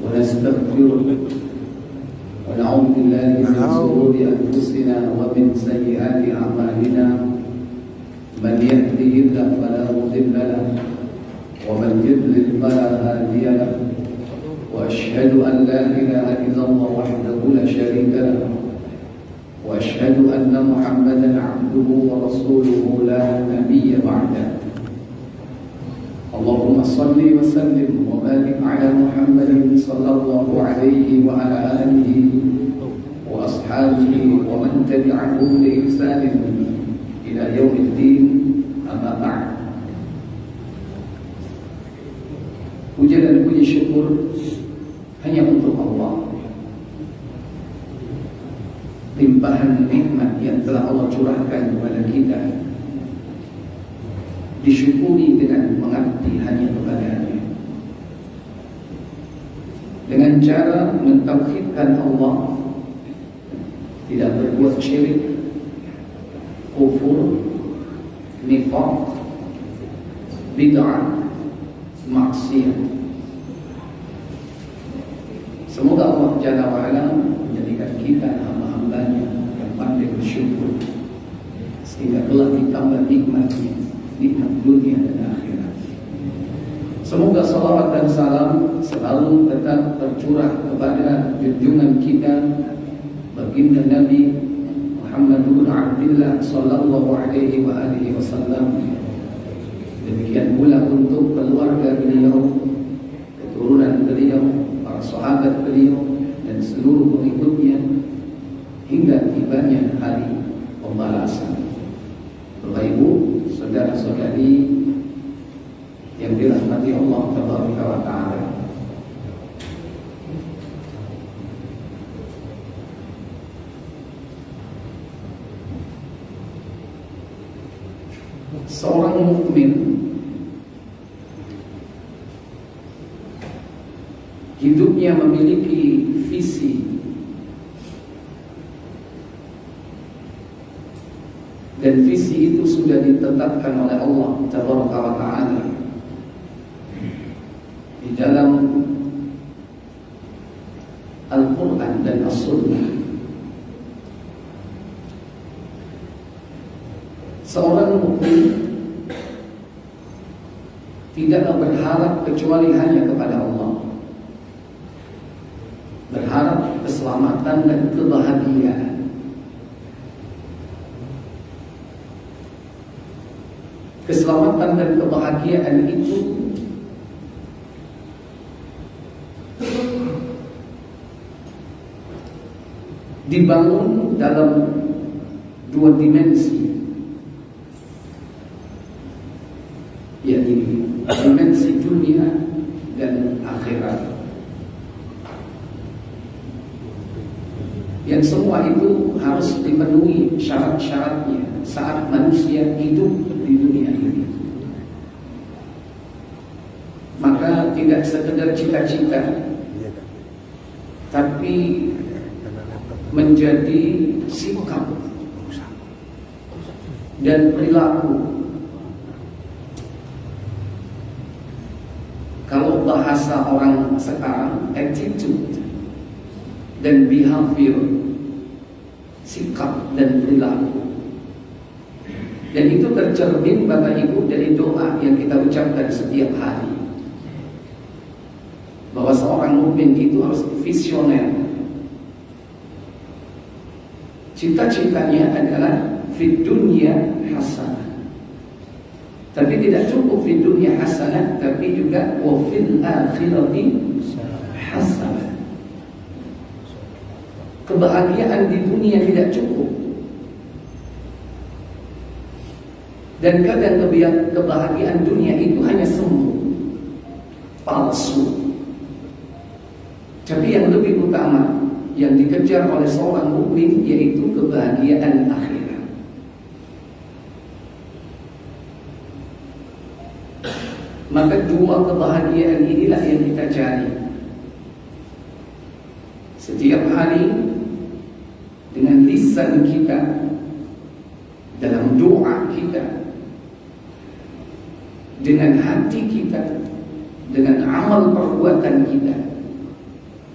ونستغفره ونعوذ بالله من شرور أنفسنا ومن سيئات أعمالنا من يهده الله فلا مضل له ومن يضلل فلا هادي له وأشهد أن لا إله إلا الله وحده لا شريك له وأشهد أن محمدا عبده ورسوله لا نبي بعده. اللهم صل وسلم وبارك على محمد صلى الله عليه وعلى آله وأصحابه ومن تبعهم بإحسان إلى يوم الدين. أما بعد. Puja dan puji syukur hanya untuk Allah. Limpahan nikmat yang telah Allah curahkan kepada kita disyukuri dengan mengabdi hanya kepada-Nya, dengan cara mentauhidkan Allah, tidak berbuat syirik, kufur, nifaq, bid'ah, maksiat. Semoga Allah Jalla wa'ala menjadikan kita hamba-hambanya yang pandai bersyukur, sehingga telah ditambah nikmatnya, nikmat dunia dan akhirat. Semoga salawat dan salam selalu tetap tercurah kepada junjungan kita, baginda Nabi Muhammad bin Abdullah sallallahu alaihi wa alihi wasallam. Demikian pula untuk keluarga beliau, keturunan beliau, para sahabat beliau, dan seluruh pengikutnya hingga tibanya hari pembalasan. Bapak Ibu, saudara-saudari yang dirahmati Allah Tabaraka wa Ta'ala, seorang mukmin hidupnya memiliki visi dan visi itu sudah ditetapkan oleh Allah Tabaraka wa Ta'ala di dalam Al-Quran dan As-Sunnah. Seorang mukmin tidaklah berharap kecuali hanya kepada Allah, berharap keselamatan dan kebahagiaan. Keselamatan dan kebahagiaan itu dibangun dalam dua dimensi, yaitu dimensi dunia dan akhirat. Yang semua itu harus dipenuhi syarat-syaratnya saat manusia hidup di dunia ini. Maka tidak sekedar cita-cita, tapi menjadi sikap dan perilaku. Kalau bahasa orang sekarang, attitude dan behavior, sikap dan perilaku. Dan itu tercermin Bapak Ibu dari doa yang kita ucapkan setiap hari, bahwa seorang mukmin itu harus visioner. Cita-citanya adalah fid dunya hasanah. Tapi tidak cukup fid dunya hasanah, tapi juga wa fil akhirati hasanah. Kebahagiaan di dunia tidak cukup. Dan kadang kebahagiaan dunia itu hanya semu, palsu. Tapi yang lebih utama yang dikejar oleh seorang mukmin yaitu kebahagiaan akhirat. Maka dua kebahagiaan inilah yang kita cari setiap hari dengan lisan kita, dalam doa kita, dengan hati kita, dengan amal perbuatan kita.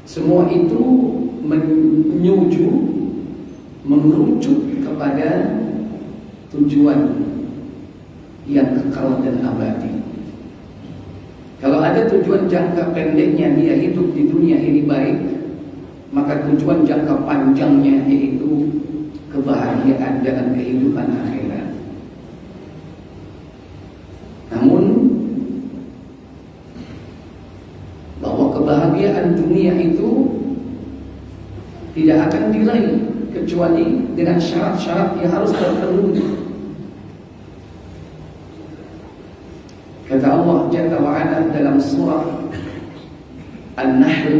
Semua itu merujuk kepada tujuan yang kekal dan abadi. Kalau ada tujuan jangka pendeknya dia hidup di dunia ini baik, maka tujuan jangka panjangnya yaitu kebahagiaan dalam kehidupan akhirat. Namun bahwa kebahagiaan dunia itu tidak akan diraih kecuali dengan syarat-syarat yang harus terpenuhi. Kata Allah Jalla wa Ala dalam surah An-Nahl,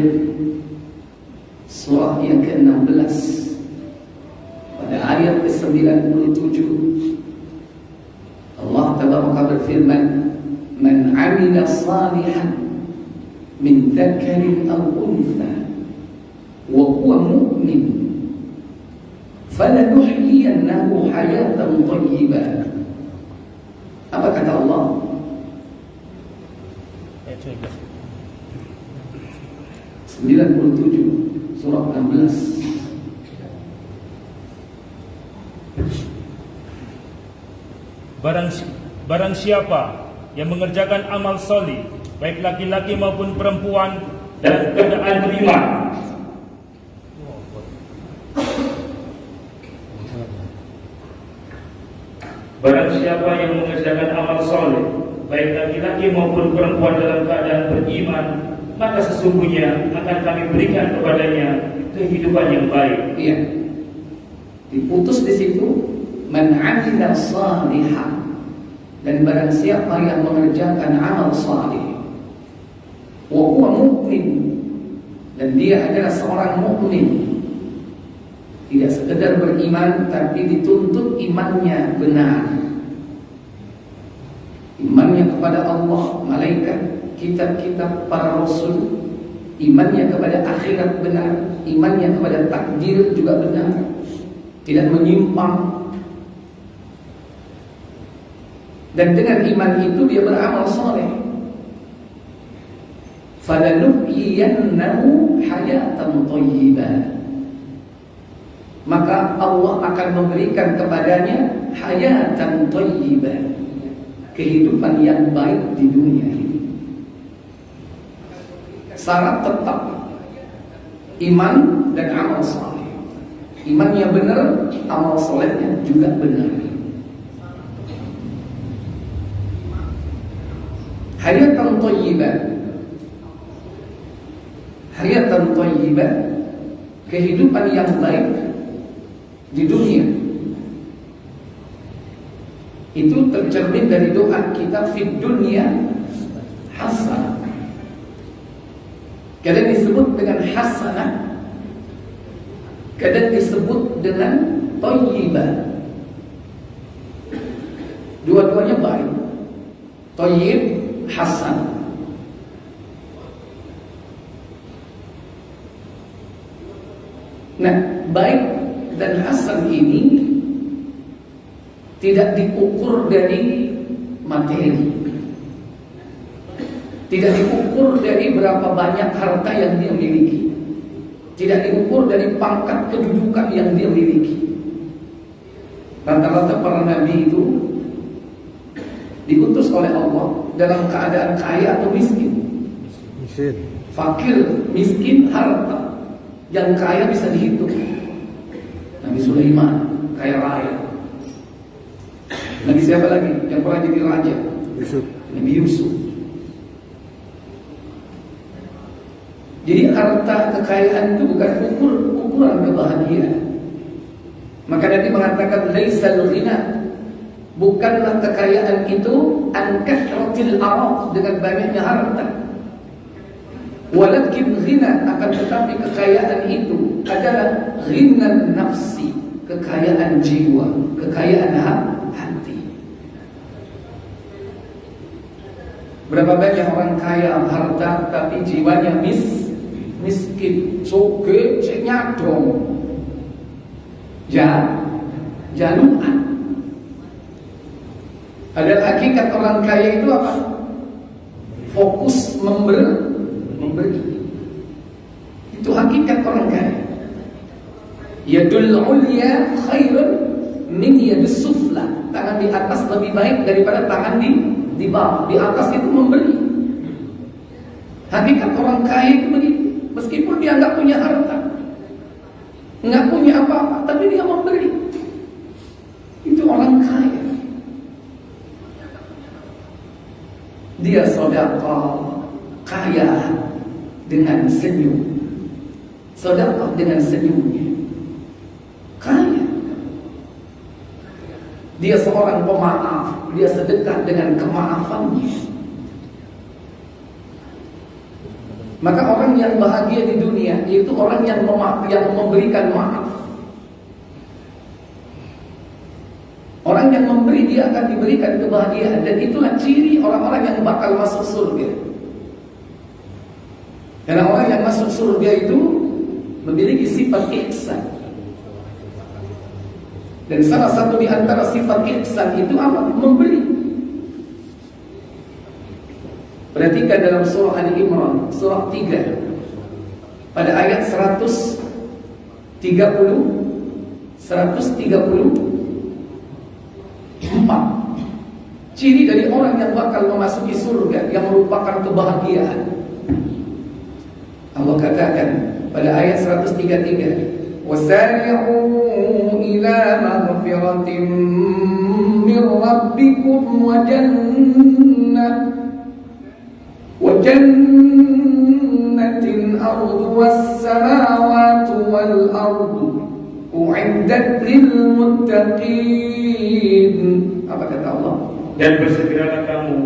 surah yang ke-16 pada ayat ke-97, Allah Tabaraka berfirman, "Man 'amila salihan min dzakarin aw untha wa huwa mu'min falanuhyiyannahu hayatan thayyibah." Apa kata Allah? 97 surah 16. Barang siapa yang mengerjakan amal soleh, baik laki-laki maupun perempuan, dan keadaan beriman, barang siapa yang mengerjakan amal soleh, baik laki-laki maupun perempuan dalam keadaan beriman, maka sesungguhnya akan kami berikan kepadanya kehidupan yang baik. Iya. Diputus di situ, man 'amila shalihan, dan barang siapa yang mengerjakan amal saleh, wa huwa mu'min, dan dia adalah seorang mukmin. Tidak sekedar beriman, tapi dituntut imannya benar. Imannya kepada Allah, malaikat, kitab-kitab, para rasul. Imannya kepada akhirat benar. Imannya kepada takdir juga benar. Tidak menyimpang. Dan dengan iman itu dia beramal soleh. Falanuhyiyannahu hayatan thayyibah, maka Allah akan memberikan kepadanya hayatan thayyibah, kehidupan yang baik di dunia ini. Syarat tetap iman dan amal saleh. Imannya benar, amal salehnya juga benar. Hayatan thayyibah, hayatan thayyibah, kehidupan yang baik di dunia. Itu tercermin dari doa kita, fid dunya hasanah. Kadang disebut dengan hasanah, kadang disebut dengan thayyibah. Dua-duanya baik. Thayyib, hasan. Nah, baik dan hasan ini tidak diukur dari materi, tidak diukur dari berapa banyak harta yang dia miliki, tidak diukur dari pangkat kedudukan yang dia miliki. Rata-rata para nabi itu diutus oleh Allah dalam keadaan kaya atau miskin. Fakir, miskin, harta. Yang kaya bisa dihitung. Nabi Sulaiman kaya raya. Nabi siapa lagi yang pernah jadi raja? Yusuf. Nabi Yusuf. Jadi harta kekayaan itu bukan ukuran kebahagiaan. Maka Nabi mengatakan laisal ghina, bukanlah kekayaan itu an kathratil araq, dengan banyaknya harta. Walakin ghina, akan tetapi kekayaan itu adalah ghinan nafsi, kekayaan jiwa, kekayaan hati. Berapa banyak orang kaya harta tapi jiwanya miskin, soge, nyadong, jaluan. Ada hakikat orang kaya itu apa? Fokus memberi. Itu hakikat orang kaya. Yadul ulya khairun min yadus sufla. Tangan di atas lebih baik daripada tangan di bawah. Di atas itu memberi. Hakikat orang kaya itu begitu. Meskipun dia nggak punya harta, nggak punya apa-apa, tapi dia memberi. Itu orang kaya. Dia sedekah kaya dengan senyum. Sedekah dengan senyumnya. Kaya. Dia seorang pemaaf. Dia sedekah dengan kemaafannya. Maka orang yang bahagia di dunia yaitu orang yang memberikan maaf. Orang yang memberi dia akan diberikan kebahagiaan. Dan itulah ciri orang-orang yang bakal masuk surga. Karena orang yang masuk surga itu memiliki sifat ihsan. Dan salah satu di antara sifat ihsan itu apa? Memberi. Perhatikan dalam surah Ali Imran, surah 3, pada ayat 134. Ciri dari orang yang bakal memasuki surga, yang merupakan kebahagiaan. Allah katakan pada ayat 133, wasari'u ila maghfiratin min rabbikum wa jannatin arduha as-samawati wal ardu u'iddat lil muttaqin. Apa kata Allah? Dan bersegeralah kamu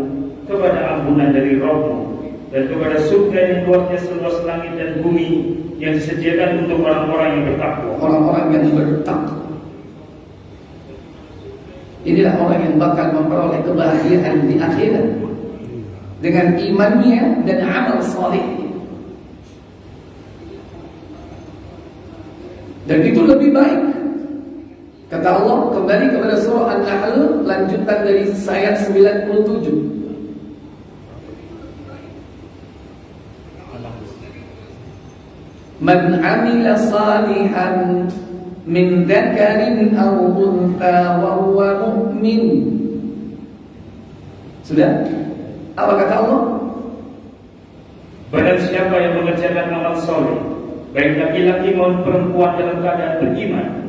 kepada ampunan dari Rabb-mu dan kepada surga yang luasnya seluas langit dan bumi yang disediakan untuk orang-orang yang bertakwa. Orang-orang yang bertakwa. Inilah orang yang bakal memperoleh kebahagiaan di akhirat dengan imannya dan amal saleh. Dan itu lebih baik. Kata Allah kembali kepada surah An-Nahl, lanjutan dari ayat 97. Man amila salihan min dzakarin aw untha wa huwa mu'min. Sudah? Apa kata Allah? Barang siapa yang mengerjakan amal soleh, baik laki-laki maupun perempuan dalam keadaan beriman,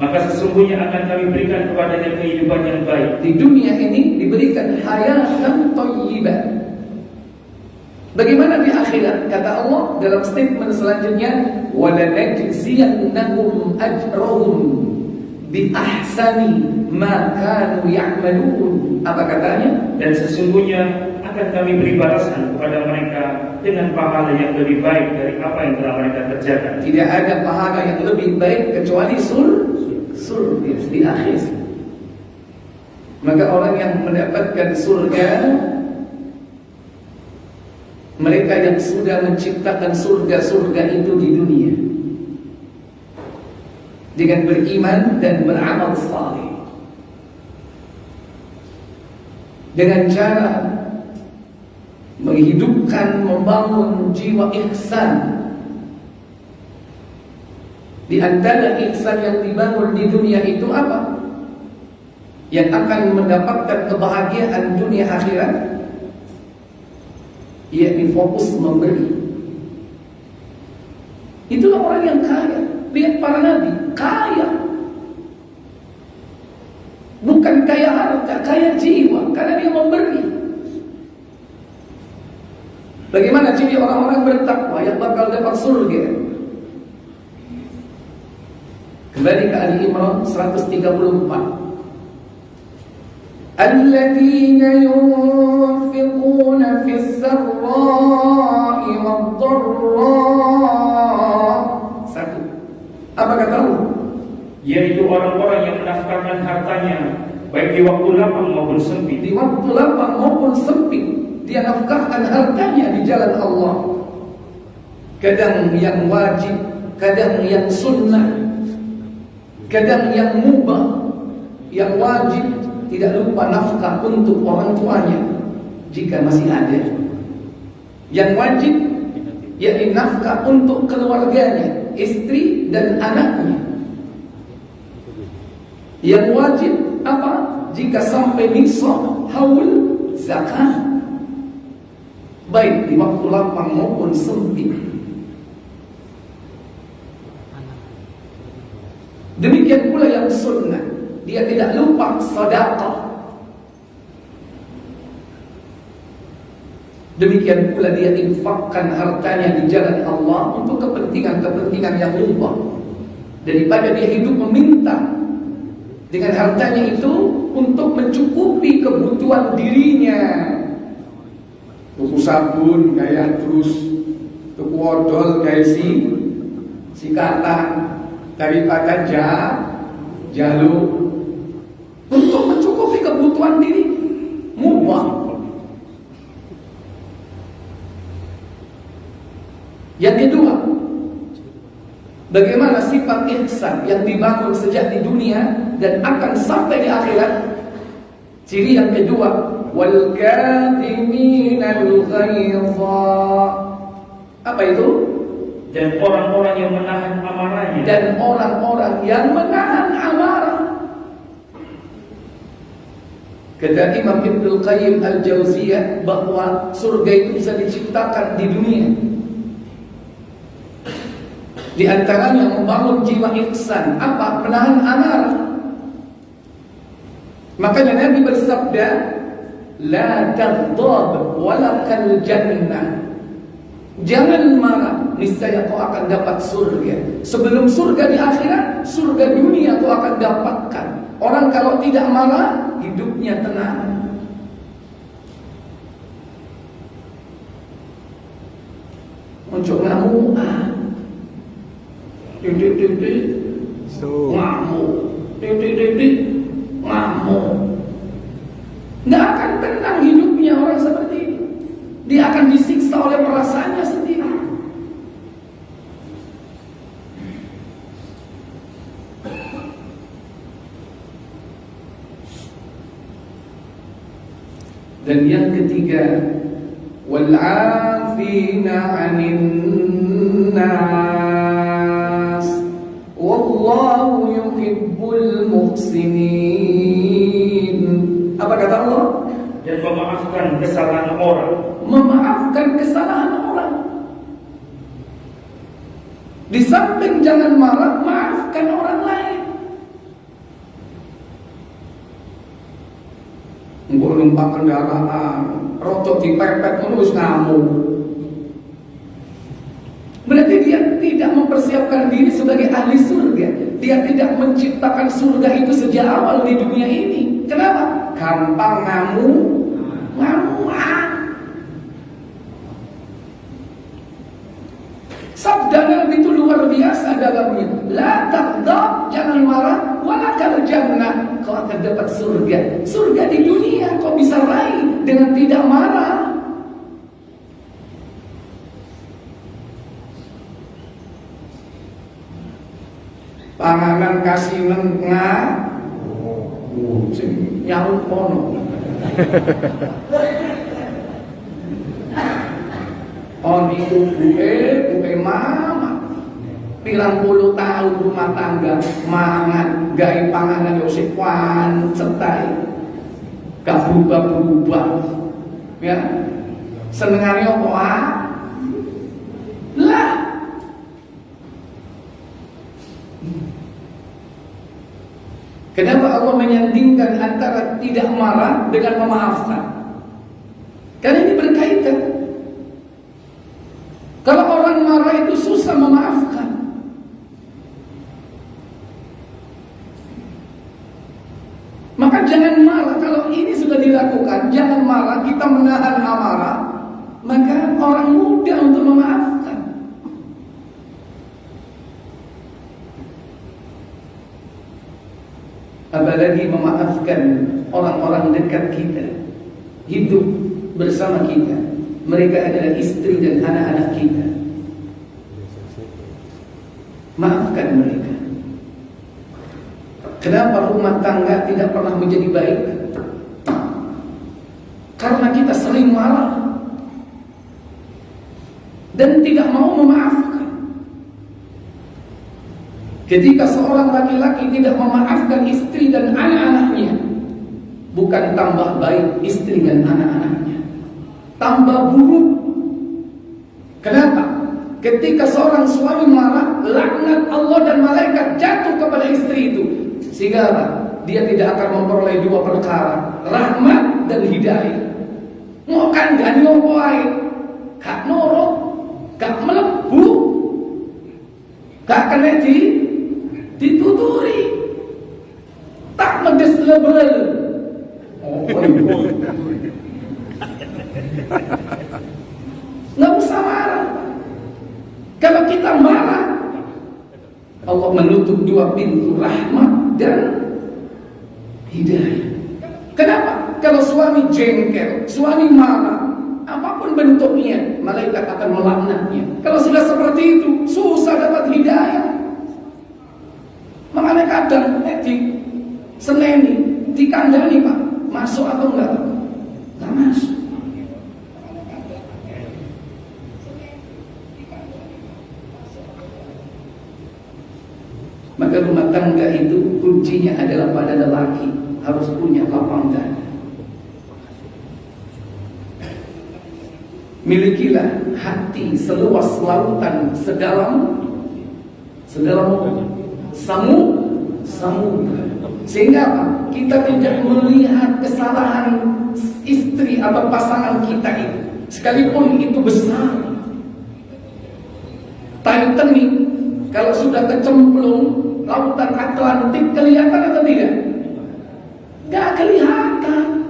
maka sesungguhnya akan kami berikan kepadanya kehidupan yang baik. Di dunia ini diberikan hayatan thayyibah. Bagaimana di akhirat? Kata Allah dalam statement selanjutnya, وَلَنَجْزِيَنَّهُمْ أَجْرَهُمْ بِأَحْسَنِ مَا كَانُوا يَعْمَلُونَ. Apa katanya? Dan sesungguhnya akan kami beri balasan kepada mereka dengan pahala yang lebih baik dari apa yang telah mereka kerjakan. Tidak ada pahala yang lebih baik kecuali surga di akhir. Maka orang yang mendapatkan surga, mereka yang sudah menciptakan surga-surga itu di dunia dengan beriman dan beramal saleh, dengan cara menghidupkan, membangun jiwa ihsan. Di antara ihsan yang dibangun di dunia itu apa? Yang akan mendapatkan kebahagiaan dunia akhirat, yakni fokus memberi. Itulah orang yang kaya. Lihat para nabi, kaya. Bukan kaya harta, kaya jiwa, karena dia memberi. Bagaimana ciri orang-orang bertakwa yang bakal dapat surga? Kembali ke Ali Imran 134. Alladzina yunfiquna fis sarra'i wad dharra. Satu. Apa kata Allah? Yaitu orang-orang yang menafkahkan hartanya baik di waktu lapang maupun sempit. Di waktu lapang maupun sempit, dia nafkahkan hartanya di jalan Allah. Kadang yang wajib, kadang yang sunnah, kadang yang mubah. Yang wajib tidak lupa nafkah untuk orang tuanya jika masih ada. Yang wajib yakni nafkah untuk keluarganya, istri dan anaknya. Yang wajib apa? Jika sampai nisab haul zakat, baik di waktu lapang maupun sempit. Demikian pula yang sunnah, dia tidak lupa sedekah. Demikian pula dia infakkan hartanya di jalan Allah untuk kepentingan-kepentingan yang lupa, daripada dia hidup meminta dengan hartanya itu untuk mencukupi kebutuhan dirinya. Tuku sabun kayak terus, tuku odol kayak si kata, daripada jalur untuk mencukupi kebutuhan diri mubah. Yang kedua, bagaimana sifat ihsan yang dibangun sejak di dunia dan akan sampai di akhirat. Ciri yang kedua, wal kadhiminal ghaidha. Apa itu? Dan orang-orang yang menahan amarahnya. Dan orang-orang yang menahan amarah. Kata Imam Ibnul Qayyim Al-Jauziyah bahwa surga itu bisa diciptakan di dunia. Di antaranya membangun jiwa ihsan. Apa? Menahan amarah. Makanya Nabi bersabda, la taghdab walakal jannah. Jangan marah, niscaya kau akan dapat surga. Sebelum surga di akhirat, surga dunia kau akan dapatkan. Orang kalau tidak marah, hidupnya tenang. Muncul ngamuan, titik-titik ngamuk, titik-titik ngamuk. Nggak akan tenang hidupnya orang seperti ini. Dia akan disiksa oleh perasaannya sendiri. Dan yang ketiga, wal'afina 'anil nas wallahu yuhibbul muhsinin. Apa kata Allah? Dan memaafkan kesalahan orang. Memaafkan kesalahan orang. Di samping jangan marah, maafkan orang lain. Mbok numpak kendaraan, rotok dipepet terus ngamuk. Berarti dia tidak mempersiapkan diri sebagai ahli surga. Dia tidak menciptakan surga itu sejak awal di dunia ini. Kenapa? Gampang ngamuan. Sabda Nabi itu luar biasa dalamnya. La taghdab, jangan marah, walakal jannah, kau akan dapat surga. Surga di dunia kau bisa raih dengan tidak marah. Panganan kasih nengah, nyaut kono. On itu buke mama pirang puluh tahun rumah tangga mangan gawe panganan yo sik cetai gak berubah-berubah ya senengane opo lah. Kenapa Allah menyandingkan antara tidak marah dengan memaafkan? Karena ini berkaitan. Kalau orang marah itu susah memaafkan. Maka jangan marah. Kalau ini sudah dilakukan, jangan marah, kita menahan amarah, maka orang mudah untuk memaafkan. Apalagi memaafkan orang-orang dekat kita, hidup bersama kita. Mereka adalah istri dan anak-anak kita. Maafkan mereka. Kenapa rumah tangga tidak pernah menjadi baik? dan tidak mau memaafkan. Ketika seorang laki-laki tidak memaafkan istri dan anak-anaknya, bukan tambah baik istri dan anak-anaknya, tambah buruk. Kenapa? Ketika seorang suami marah, laknat Allah dan malaikat jatuh kepada istri itu, sehingga dia tidak akan memperoleh dua perkara, rahmat dan hidayah. Mau kandhani opo ae, gak nurut, gak mlebu, gak kena dituturi, tak medes lebel. Nggak usah marah. Kalau kita marah, Allah menutup dua pintu, rahmat dan hidayah. Kenapa? Kalau suami jengkel, suami marah, apapun bentuknya, malaikat akan melaknatnya. Kalau sudah seperti itu, susah dapat hidayah. Makanya kadang di seneni, dikandani Pak, masuk atau enggak? Enggak masuk. Maka rumah tangga itu kuncinya adalah pada lelaki, harus punya lapang dada. Milikilah hati seluas lautan, sedalam samudra. Sehingga apa? Kita tidak melihat kesalahan istri atau pasangan kita itu, sekalipun itu besar. Titanic kalau sudah kecemplung lautan Atlantik, kelihatan atau tidak? Gak kelihatan.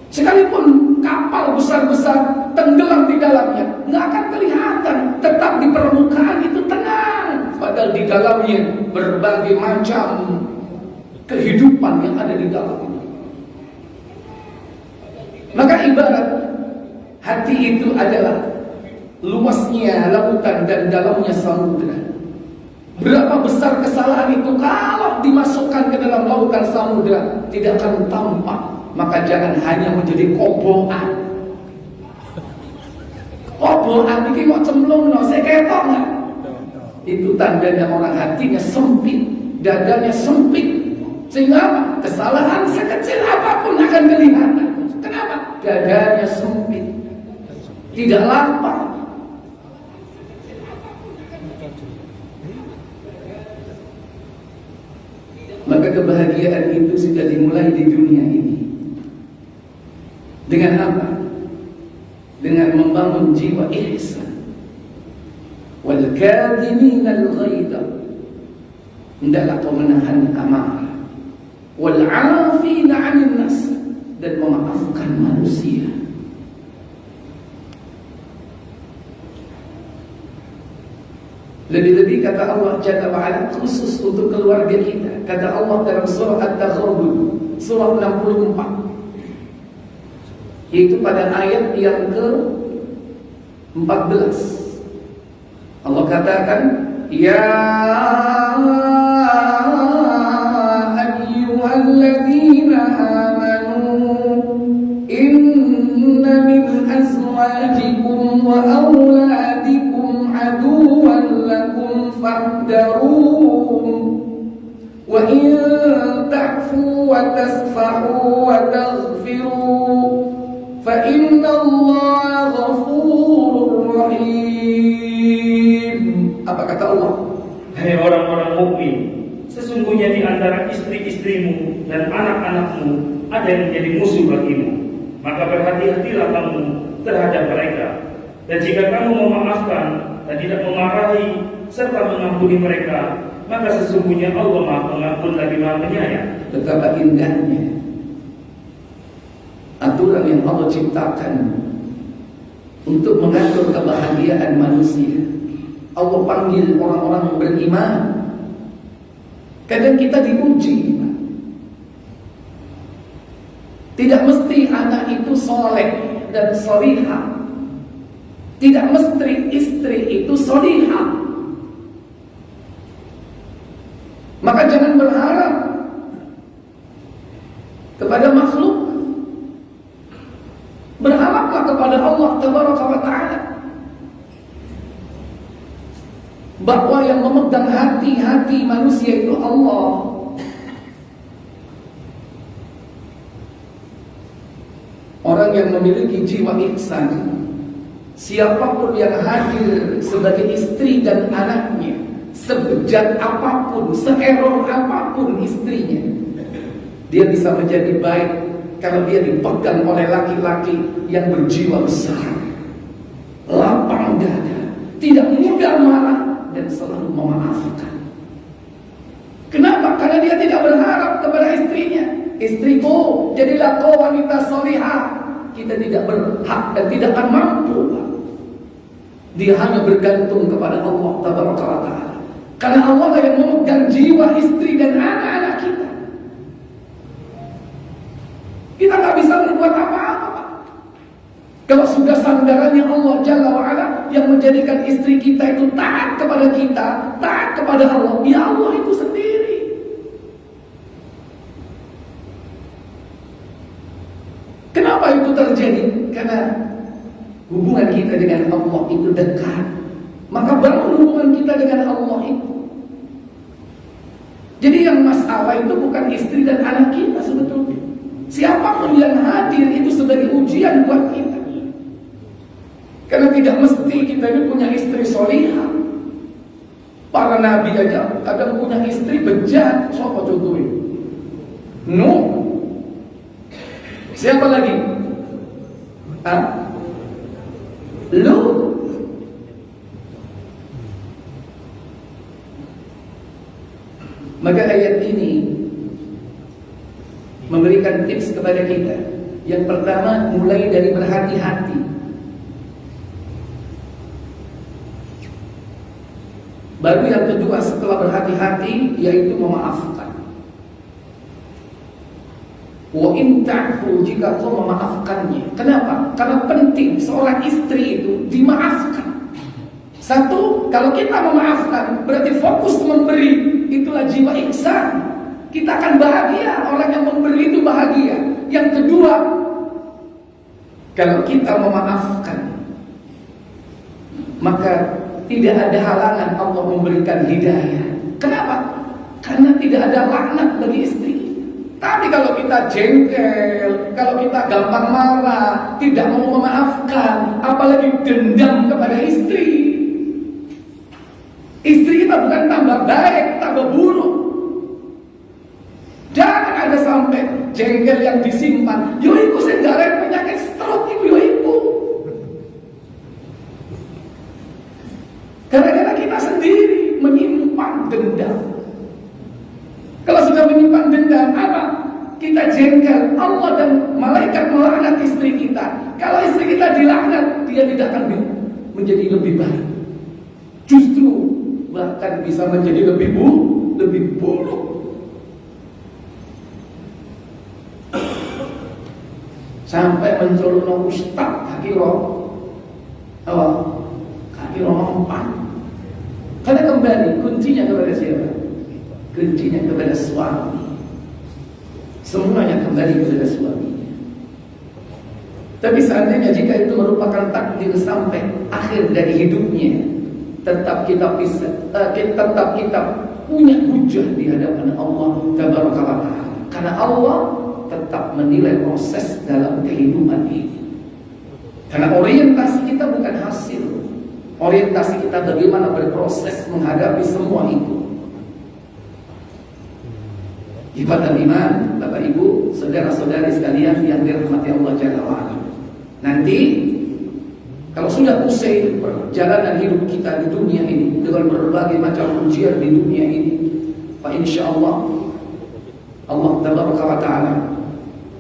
Sekalipun kapal besar-besar tenggelam di dalamnya, gak akan kelihatan. Tetap di permukaan itu tenang, padahal di dalamnya berbagai macam kehidupan yang ada di dalamnya. Maka ibarat hati itu adalah luasnya lautan dan dalamnya samudra. Berapa besar kesalahan itu kalau dimasukkan ke dalam lautan samudra tidak akan tampak. Maka jangan hanya menjadi kobokan. Kobokan ini mau cemplung, saya ketok nggak? Itu tandanya orang hatinya sempit, dadanya sempit, sehingga kesalahan sekecil apapun akan kelihatan. Kenapa? Dadanya sempit, tidak lapang. Maka kebahagiaan itu sudah dimulai di dunia ini. Dengan apa? Dengan membangun jiwa ihsan. Wal kadhimin al ghaidha, hendaklah kau menahan amarah. Wal 'afina 'anil nas, dan memaafkan manusia. Lebih-lebih kata Allah Jalla wa'ala khusus untuk keluarga kita. Kata Allah dalam surah At-Taghabun, surah 64, yaitu pada ayat yang ke-14. Allah katakan, ya ayyuhalladzina amanu inna min azwajikum wa awladikum aduwwan lakum fahdaruhum wa in ta'fu wa tasfahu wa taghfiru fa inna Allaha ghafurur rahim. Apa kata Allah? Hai orang-orang mukmin, sesungguhnya di antara istri-istrimu dan anak-anakmu ada yang menjadi musuh bagimu. Maka berhati-hatilah kamu terhadap mereka. Dan jika kamu memaafkan dan tidak memarahi serta mengampuni mereka, maka sesungguhnya Allah Maha Pengampun lagi Maha Penyayang. Betapa indahnya aturan yang Allah ciptakan untuk mengatur kebahagiaan manusia. Allah panggil orang-orang yang beriman. Kadang kita diuji. Tidak mesti anak itu soleh dan solihah. Tidak mesti istri itu solihah. Maka jangan berharap kepada makhluk. Berharaplah kepada Allah Tabaraka wa Ta'ala. bahwa yang memegang hati-hati manusia itu Allah. Orang yang memiliki jiwa ihsan, siapapun yang hadir sebagai istri dan anaknya, sebejat apapun, seerror apapun istrinya, dia bisa menjadi baik kalau dia dipegang oleh laki-laki yang berjiwa besar, lapang dada, tidak mudah marah, dan selalu memaafkan. Kenapa? Karena dia tidak berharap kepada istrinya, istriku jadilah kau wanita solihah. Kita tidak berhak dan tidak akan mampu. Dia hanya bergantung kepada Allah Tabaraka wa Ta'ala. Karena Allah yang memegang jiwa istri dan anak-anak kita. Kita nggak bisa berbuat apa-apa. Kalau sudah sandarannya Allah Jalla wa'ala yang menjadikan istri kita itu taat kepada kita, taat kepada Allah, ya Allah itu sendiri. Kenapa itu terjadi? Karena hubungan kita dengan Allah itu dekat. Maka bangun hubungan kita dengan Allah itu. Jadi yang masalah itu bukan istri dan anak kita sebetulnya. Siapapun yang hadir itu sebagai ujian buat kita. Karena tidak mesti kita ini punya istri solihah. Para nabi aja kadang punya istri bejat. Siapa contohnya? Nuh. Siapa lagi? Lut. Maka ayat ini memberikan tips kepada kita. Yang pertama, mulai dari berhati-hati. Baru yang kedua setelah berhati-hati, yaitu memaafkan. Wa in ta'fu, jika kau memaafkannya. Kenapa? Karena penting seorang istri itu dimaafkan. Satu, kalau kita memaafkan berarti fokus memberi. Itulah jiwa ihsan. Kita akan bahagia. Orang yang memberi itu bahagia. Yang kedua, kalau kita memaafkan, maka tidak ada halangan Allah memberikan hidayah. Kenapa? Karena tidak ada laknat bagi istri. Tapi kalau kita jengkel, kalau kita gampang marah, tidak mau memaafkan, apalagi dendam kepada istri, istri kita bukan tambah baik, tambah buruk. Jangan ada sampai jengkel yang disimpan. Yoiku sendiri penyakit stroke itu yoiku. Gara-gara kita sendiri menyimpan dendam. Kalau sudah menyimpan dendam, apa? Kita jengkel. Allah dan malaikat melaknat istri kita. Kalau istri kita dilaknat, dia tidak akan menjadi lebih baik. Justru bahkan bisa menjadi lebih buruk. Sampai mencolok ustaz kaki mempan. Karena kembali kuncinya kepada siapa? Kuncinya kepada suami. Semuanya kembali kepada suami. Tapi seandainya jika itu merupakan takdir sampai akhir dari hidupnya, tetap kita punya hujah di hadapan Allah Tabaraka wa Ta'ala. Karena Allah tetap menilai proses dalam kehidupan ini. Karena orientasi kita bukan hasil. Orientasi kita bagaimana berproses menghadapi semua itu. Ibadah iman, Bapak Ibu, saudara-saudari sekalian yang dirahmati Allah Jalla wa'ala. Nanti kalau sudah usai perjalanan hidup kita di dunia ini dengan berbagai macam ujian di dunia ini, Pak, insya Allah Allah Tabaraka wa Ta'ala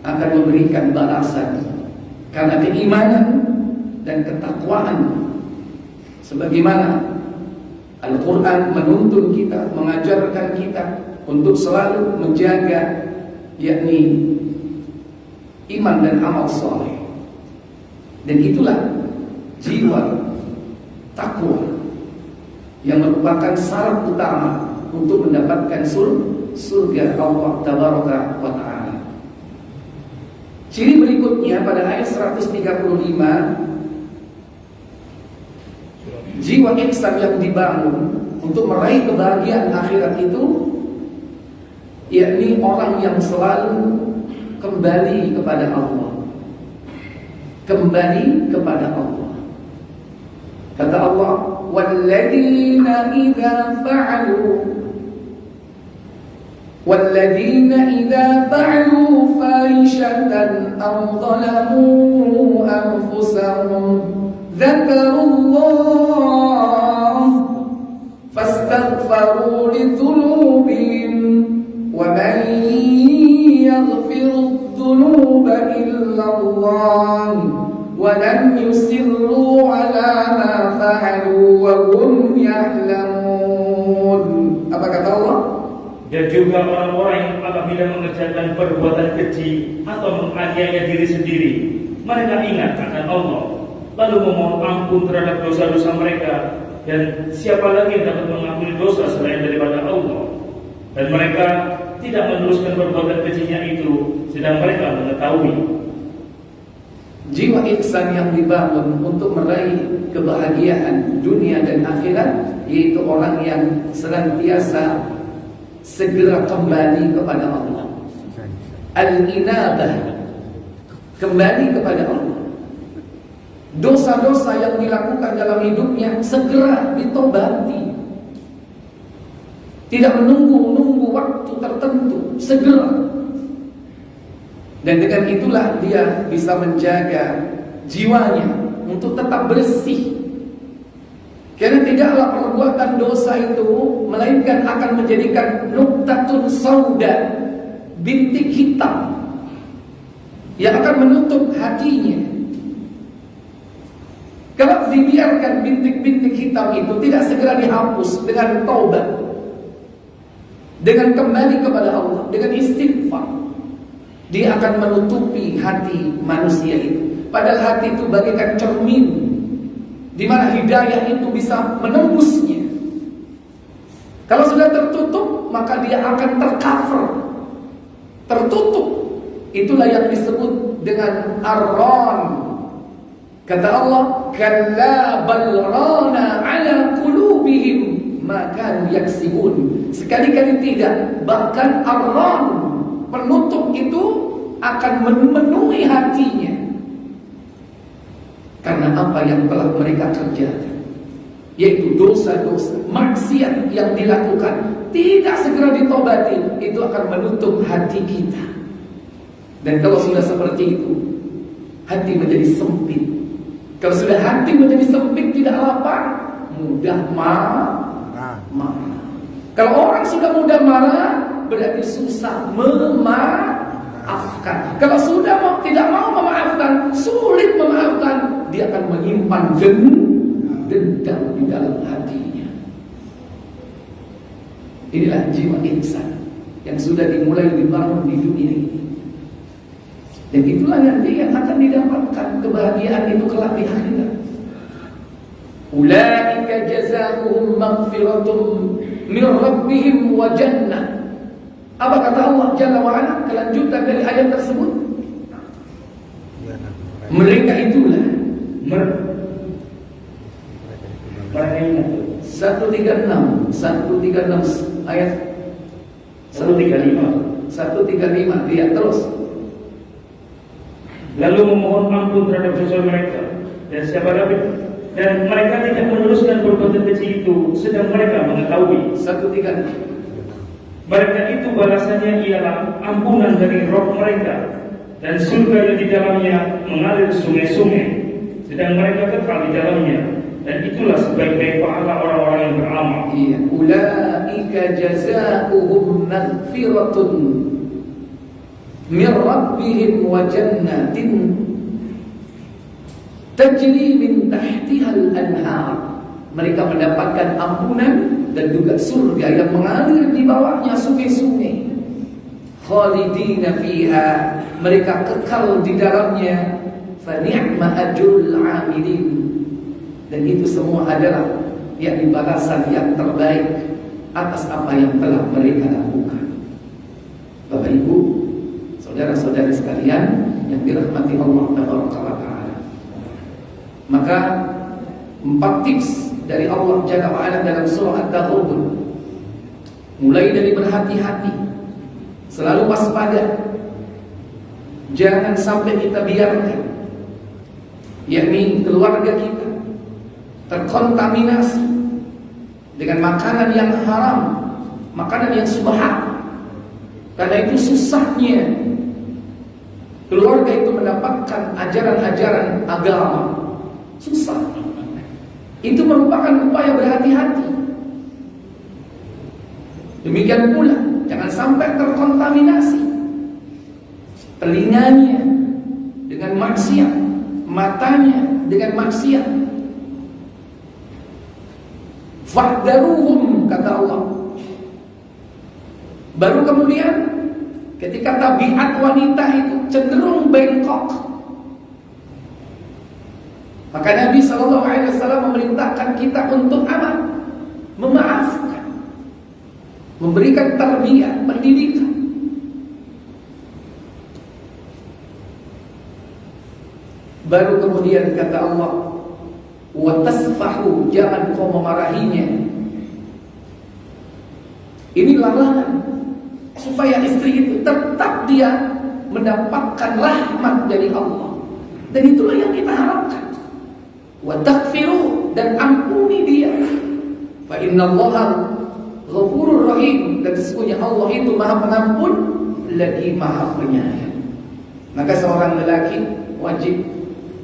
akan memberikan balasan karena keimanan dan ketakwaan. Sebagaimana Al-Quran menuntun kita, mengajarkan kita untuk selalu menjaga, yakni iman dan amal saleh. Dan itulah jiwa takwa yang merupakan syarat utama untuk mendapatkan surga Allah Tabaraka wa Ta'ala. Ciri berikutnya pada ayat 135, jiwa ihsan yang dibangun untuk meraih kebahagiaan akhirat itu, yakni orang yang selalu kembali kepada Allah. Kembali kepada Allah. Kata Allah, "Walladzina idza fa'alu fahishatan aw zalamu anfusahum dzakarullah fastaghfaru lidzunubihim wa man yaghfiru dzunuba illa Allah wa lam yusirru ala ma fa'alu wa hum ya'lamun." Apa kata Allah? Dan juga orang-orang yang apabila mengerjakan perbuatan keji atau menganiaya diri sendiri, mereka ingat akan Allah, lalu memohon ampun terhadap dosa-dosa mereka. Dan siapa lagi yang dapat mengampuni dosa selain daripada Allah? Dan mereka tidak meneruskan perbuatan kejinya itu, sedang mereka mengetahui. Jiwa ihsan yang dibangun untuk meraih kebahagiaan dunia dan akhirat, yaitu orang yang senantiasa segera kembali kepada Allah. Al-inabah, kembali kepada Allah. Dosa-dosa yang dilakukan dalam hidupnya segera ditobati. Tidak menunggu waktu tertentu, segera. Dan dengan itulah dia bisa menjaga jiwanya untuk tetap bersih. Karena tidaklah perbuatan dosa itu melainkan akan menjadikan nuktatun sauda, bintik hitam yang akan menutup hatinya. Kalau dibiarkan bintik-bintik hitam itu tidak segera dihapus dengan taubat, dengan kembali kepada Allah, dengan istighfar, dia akan menutupi hati manusia itu. Padahal hati itu bagaikan cermin di mana hidayah itu bisa menembusnya. Kalau sudah tertutup, maka dia akan tercover, tertutup. Itulah yang disebut dengan ar-ran. Kata Allah, "Kalla bal rana ala qulubihim ma kanu yaksibun." Sekali-kali tidak, bahkan ar-ran, penutup itu akan memenuhi hatinya. Karena apa yang telah mereka kerjakan, yaitu dosa-dosa, maksiat yang dilakukan, tidak segera ditobati, itu akan menutup hati kita. Dan kalau sudah seperti itu, hati menjadi sempit. Kalau sudah hati menjadi sempit, tidak lapang, mudah marah. Kalau orang sudah mudah marah, berarti susah memaafkan. Kalau sudah tidak mau memaafkan, sulit memaafkan, dia akan menyimpan dendam di dalam hatinya. Inilah jiwa insan yang sudah dimulai dibangun di dunia ini. Dan itulah nanti yang akan didapatkan kebahagiaan itu kelak di akhirat. Ulaika jazaohum maghfiratun min rabbihim wa jannah. Apa kata Allah Jalla wa Ala kelanjutan dari ayat tersebut? Mereka itulah 136 ayat 135 lihat terus. Lalu memohon ampun terhadap dosa mereka, dan siapa lagi? Dan mereka tidak meneruskan perbuatan keji itu, sedang mereka mengetahui. 136. Mereka itu balasannya ialah ampunan dari Rabb mereka, dan surga yang di dalamnya mengalir sungai-sungai, sedang mereka kekal di dalamnya. Dan itulah sebaik-baik pahala orang-orang yang beramal. Iya, ulaika jazaohum maghfiratun min rabbihim wa jannatin tajri min tahtihal anhar. Mereka mendapatkan ampunan dan juga surga yang mengalir di bawahnya sungai-sungai. Khalidina fiha, mereka kekal di dalamnya. Fa ni'ma ajrul 'amilin. Dan itu semua adalah yakni balasan yang terbaik atas apa yang telah mereka lakukan. Bapak Ibu, saudara-saudari sekalian yang dirahmati Allah Taala. Maka 4 tips dari Allah Jalla wa'ala dalam surah At-Taghabun. Mulai dari berhati-hati, selalu waspada, jangan sampai kita biarkan yakni keluarga kita terkontaminasi dengan makanan yang haram, makanan yang subhan. Karena itu susahnya keluarga itu mendapatkan ajaran-ajaran agama. Susah. Itu merupakan upaya berhati-hati. Demikian pula jangan sampai terkontaminasi telinganya dengan maksiat, matanya dengan maksiat. Fahdaruhum, kata Allah. Baru kemudian ketika tabiat wanita itu cenderung bengkok, maka Nabi SAW memerintahkan kita untuk apa? Memaafkan, memberikan tarbiyah, pendidikan. Baru kemudian kata Allah, wa tasfahu, jangan kau memarahinya. Ini larangan supaya istri itu tetap dia mendapatkan rahmat dari Allah. Dan itulah yang kita harapkan. Wa taghfiru, dan ampuni dia. Fa innallaha ghafurur rahim, dan sesungguhnya Allah itu Maha Pengampun lagi Maha Penyayang. Maka seorang lelaki wajib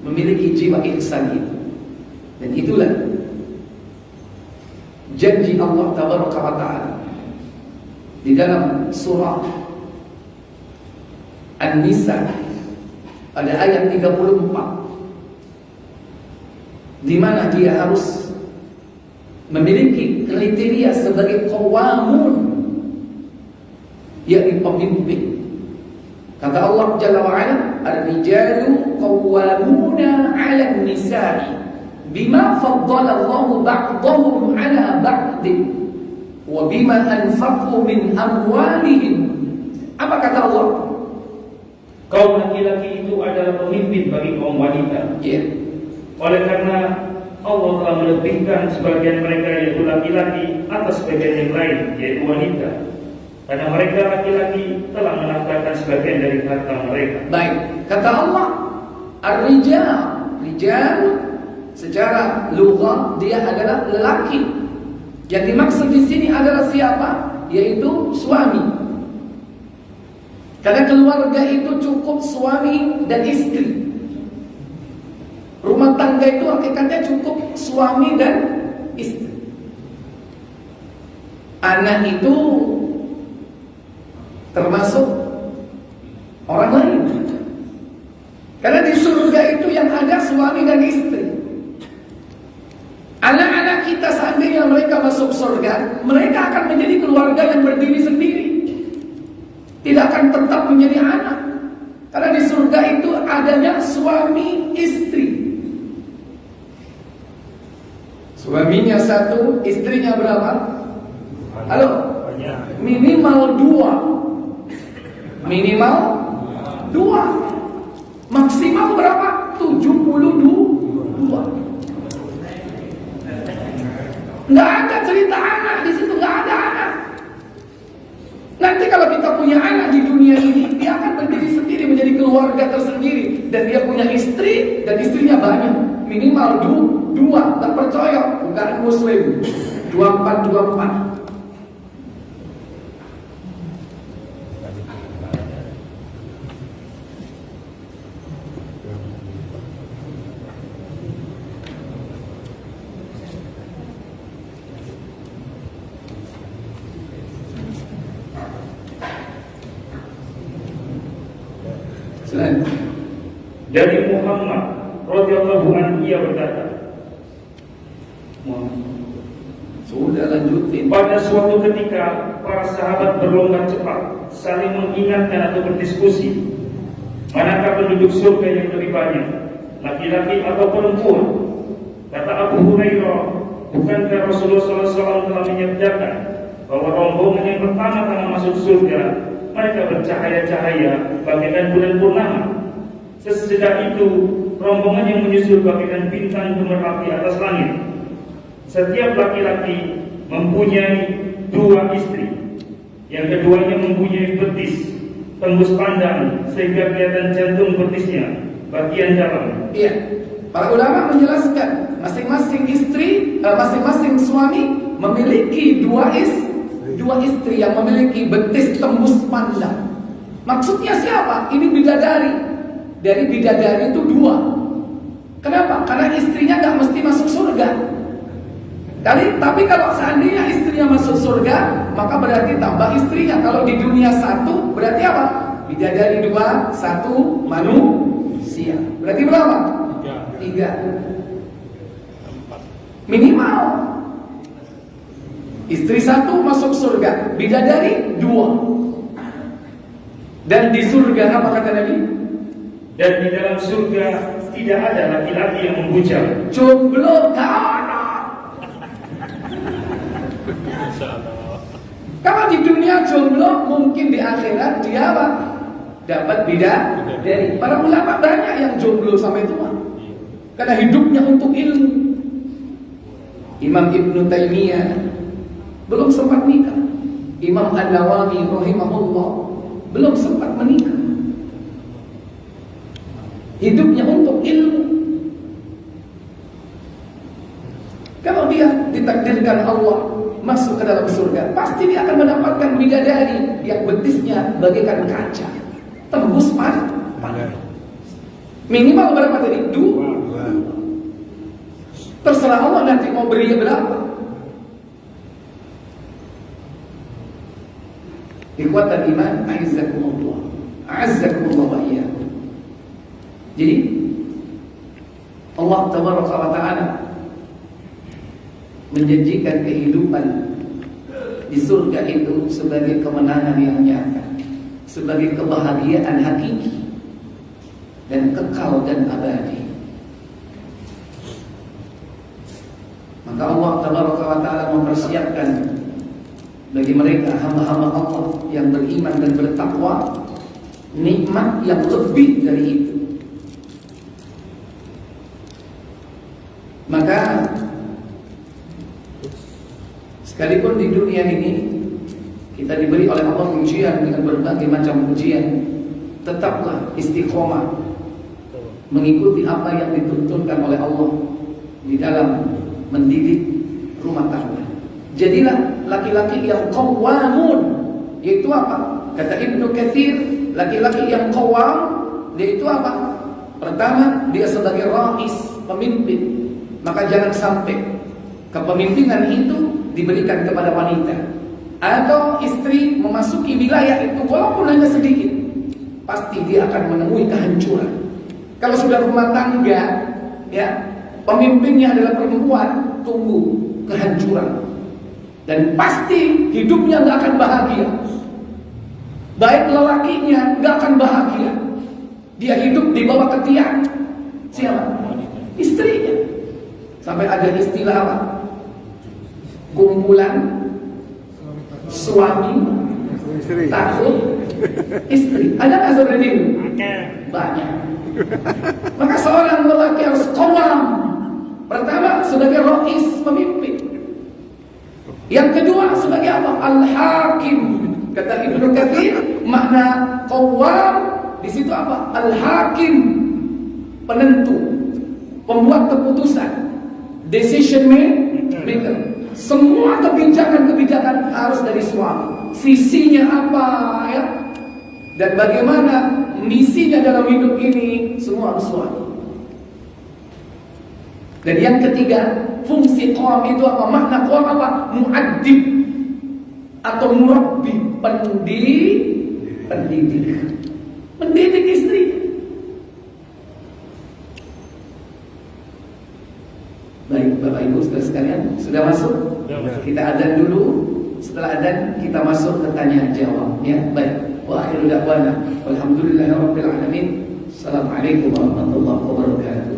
memiliki jiwa ihsan itu. Dan itulah janji Allah Tabaraka wa Ta'ala di dalam surah An-Nisa pada ayat 34, di mana dia harus memiliki kriteria sebagai qawamun, yakni pemimpin. Kata Allah Jalla wa'ala, ar-rijalu qawwamuna 'alan nisa'i bima faddala Allahu ba'dahum 'ala ba'din wa bima anfaqu min amwalihim. Apa kata Allah? Kaum laki-laki itu adalah pemimpin bagi kaum wanita. Ya. Oleh karena Allah telah melebihkan sebagian mereka yaitu laki-laki atas sebagian yang lain yaitu wanita. Karena mereka laki-laki telah menafkahkan sebagian dari harta mereka. Baik, kata Allah, ar-rijal, rijal secara lugah dia adalah lelaki. Yang dimaksud di sini adalah siapa? Yaitu suami. Karena keluarga itu cukup suami dan istri. Rumah tangga itu hakikatnya cukup suami dan istri. Anak itu termasuk orang lain. Karena di surga itu yang ada suami dan istri. Anak-anak kita seandainya mereka masuk surga, mereka akan menjadi keluarga yang berdiri sendiri, tidak akan tetap menjadi anak. Karena di surga itu adanya suami istri. Suaminya satu, istrinya berapa? Halo? Minimal 2. Minimal 2. Maksimal berapa? 72. Nggak ada cerita anak di situ, nggak ada anak. Nanti kalau kita punya anak di dunia ini, dia akan berdiri sendiri menjadi keluarga tersendiri, dan dia punya istri dan istrinya banyak. Minimal 2. Tak percaya? Bukan Muslim. 24. Dari Muhammad radhiyallahu anhu ia berkata, sudah lanjutin. pada suatu ketika para sahabat berlomba cepat saling mengingatkan atau berdiskusi, manakah penduduk surga yang lebih banyak, laki-laki atau perempuan? Kata Abu Hurairah, bukankah Rasulullah SAW telah menyabdakan bahwa rombongan yang pertama-tama masuk surga mereka bercahaya-cahaya bagaikan bulan purnama. Sesudah itu rombongan yang menyusul bagaikan bintang gemerlap di atas langit. Setiap laki-laki mempunyai 2 istri. Yang keduanya mempunyai betis tembus pandang sehingga kelihatan jantung betisnya bagian dalam. Iya. Para ulama menjelaskan masing-masing suami memiliki dua istri yang memiliki betis tembus pandang. Maksudnya siapa? Ini bidadari. Dari bidadari itu 2. Kenapa? Karena istrinya nggak mesti masuk surga. Tapi kalau seandainya istrinya masuk surga, maka berarti tambah istrinya. Kalau di dunia 1, berarti apa? Bidadari 2, 1 manusia. Berarti berapa? 3. Minimal. Istri 1 masuk surga, bidadari 2. Dan di surga apa kata Nabi? Dan di dalam surga tidak ada laki-laki yang membujang. Jomblo gak ada. Kalau di dunia jomblo, mungkin di akhirat dia apa? Dapat bidadari. Para ulama banyak yang jomblo sampai tua, karena hidupnya untuk ilmu. Imam Ibnu Taimiyah belum sempat nikah. Imam An-Nawawi rahimahullah belum sempat menikah. Hidupnya untuk ilmu. Kalau dia ditakdirkan Allah masuk ke dalam surga, pasti dia akan mendapatkan bidadari yang betisnya bagaikan kaca, tembus pandang. Minimal berapa tadi? 2. Terserah Allah nanti mau beri berapa. Ikhwatan iman, a'izzakumullah, a'azzakumullah wa iyyakum. Jadi Allah tabaraka wa ta'ala menjanjikan kehidupan di surga itu sebagai kemenangan yang nyata, sebagai kebahagiaan hakiki dan kekal dan abadi. Maka Allah tabaraka wa ta'ala mempersiapkan bagi mereka hamba-hamba Allah yang beriman dan bertakwa nikmat yang lebih dari itu. Maka sekalipun di dunia ini kita diberi oleh Allah ujian dengan berbagai macam ujian, tetaplah istiqomah mengikuti apa yang dituntunkan oleh Allah di dalam mendidik rumah tangga. Jadilah laki-laki yang qawwamun, yaitu apa? Kata Ibnu Katsir, laki-laki yang qawwam yaitu apa? Pertama, dia sebagai rais, pemimpin. Maka jangan sampai kepemimpinan itu diberikan kepada wanita atau istri memasuki wilayah itu walaupun hanya sedikit, pasti dia akan menemui kehancuran. Kalau sudah rumah tangga, ya, pemimpinnya adalah perempuan, tunggu kehancuran. Dan pasti hidupnya nggak akan bahagia. Baik lelakinya nggak akan bahagia. Dia hidup di bawah ketiak siapa? Istrinya. Sampai ada istilah apa? Kumpulan suami takut istri. Ada nggak seperti itu? Banyak. Maka seorang lelaki harus qawwam. Pertama sebagai rais, pemimpin. Yang kedua sebagai apa? Al-hakim. Kata Ibnu Katsir, makna qawwam di situ apa? Al-hakim, penentu, pembuat keputusan, decision maker. Semua kebijakan-kebijakan harus dari suami. Visinya apa, ya? Dan bagaimana misinya dalam hidup ini, semua harus suami. Dan yang ketiga, fungsi qawam itu apa? Makna qawam apa? Mu'addib atau murabbi, pendidik. Mendidik istri. Baik, Bapak Ibu saudara sekalian, sudah masuk? Kita adzan dulu. Setelah adzan kita masuk ke tanya jawab, ya. Baik. Wa akhiru da'wana walhamdulillahirabbil alamin. Assalamualaikum warahmatullahi wabarakatuh.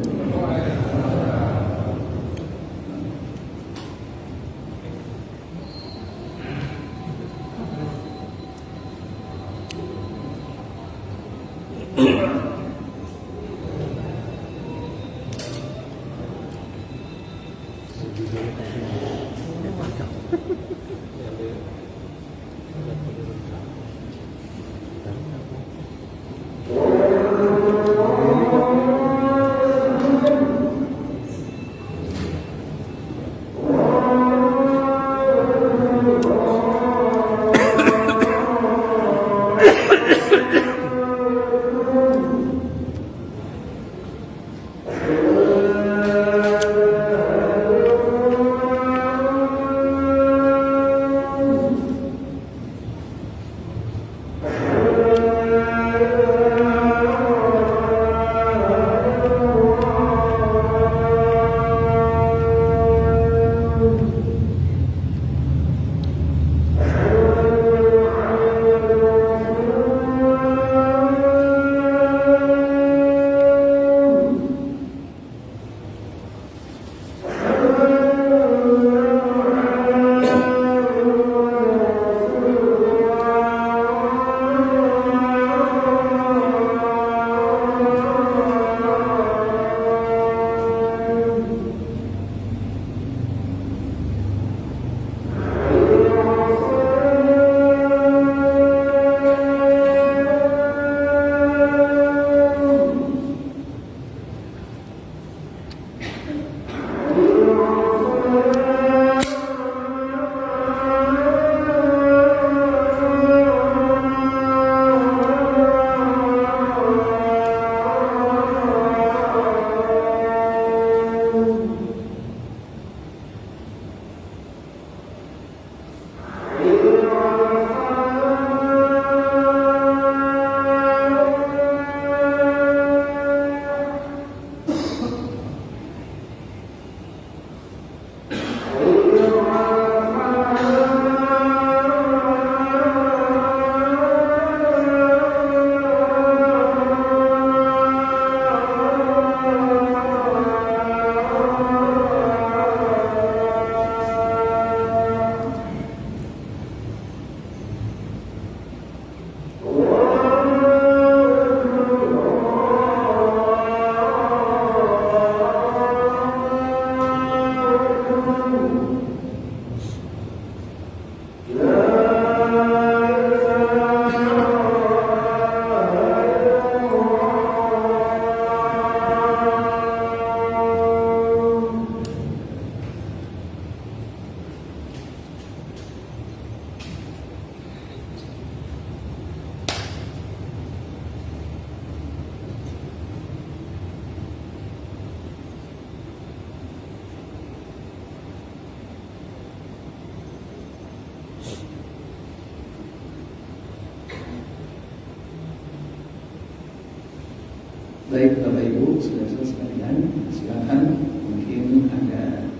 Baik Bapak Ibu, saudara sekalian, silakan mungkin ada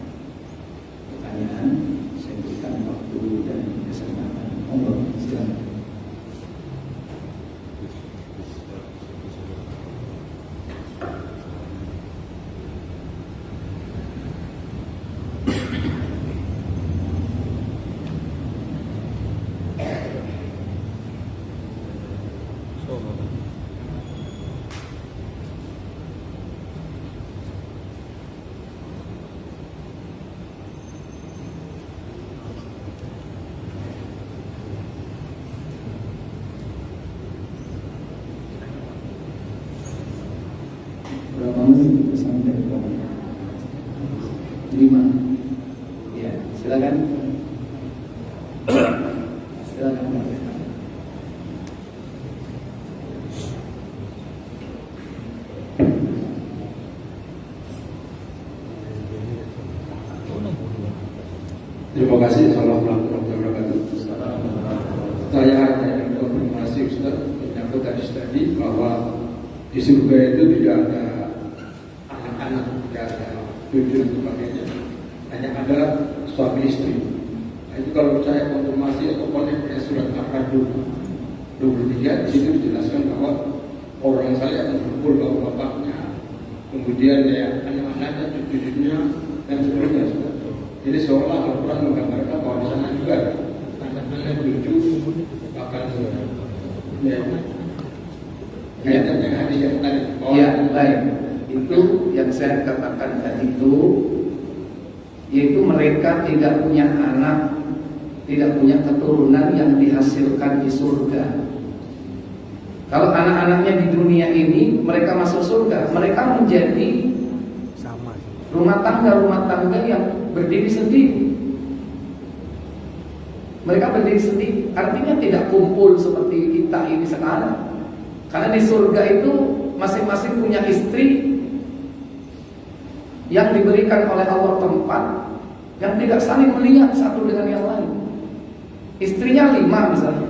pertanyaan, saya berikan waktu dan kesempatan. Monggo, silakan. Berapa menit itu sampai 5? Ya, silakan. Silakan. Terima kasih. Assalamualaikum warahmatullahi wabarakatuh. Saya hanya konfirmasi Ustaz menyangkut tadi bahwa di surga itu tidak ada anak-anak, tidak ada cucu dan sebagainya, hanya ada suami istri. Nah, itu kalau saya konfirmasi atau konek dengan surat Al-Qadr 23, di situ dijelaskan bahwa orang saya akan berkumpul bahwa bapaknya, kemudian ya anak-anaknya, cucu-cucunya dan seterusnya. Jadi seolah Al-Quran menggambarkan bahwa di sana juga anak-anak, cucu, bahkan kaitannya hadis yang tadi. Ya, baik. Itu yang saya katakan tadi itu, yaitu mereka tidak punya anak, tidak punya keturunan yang dihasilkan di surga. Kalau anak-anaknya di dunia ini mereka masuk surga, mereka menjadi rumah tangga yang berdiri sendiri. Mereka berdiri sendiri, artinya tidak kumpul seperti kita ini sekarang. Karena di surga itu masing-masing punya istri yang diberikan oleh Allah tempat yang tidak saling melihat satu dengan yang lain. Istrinya 5 misalnya,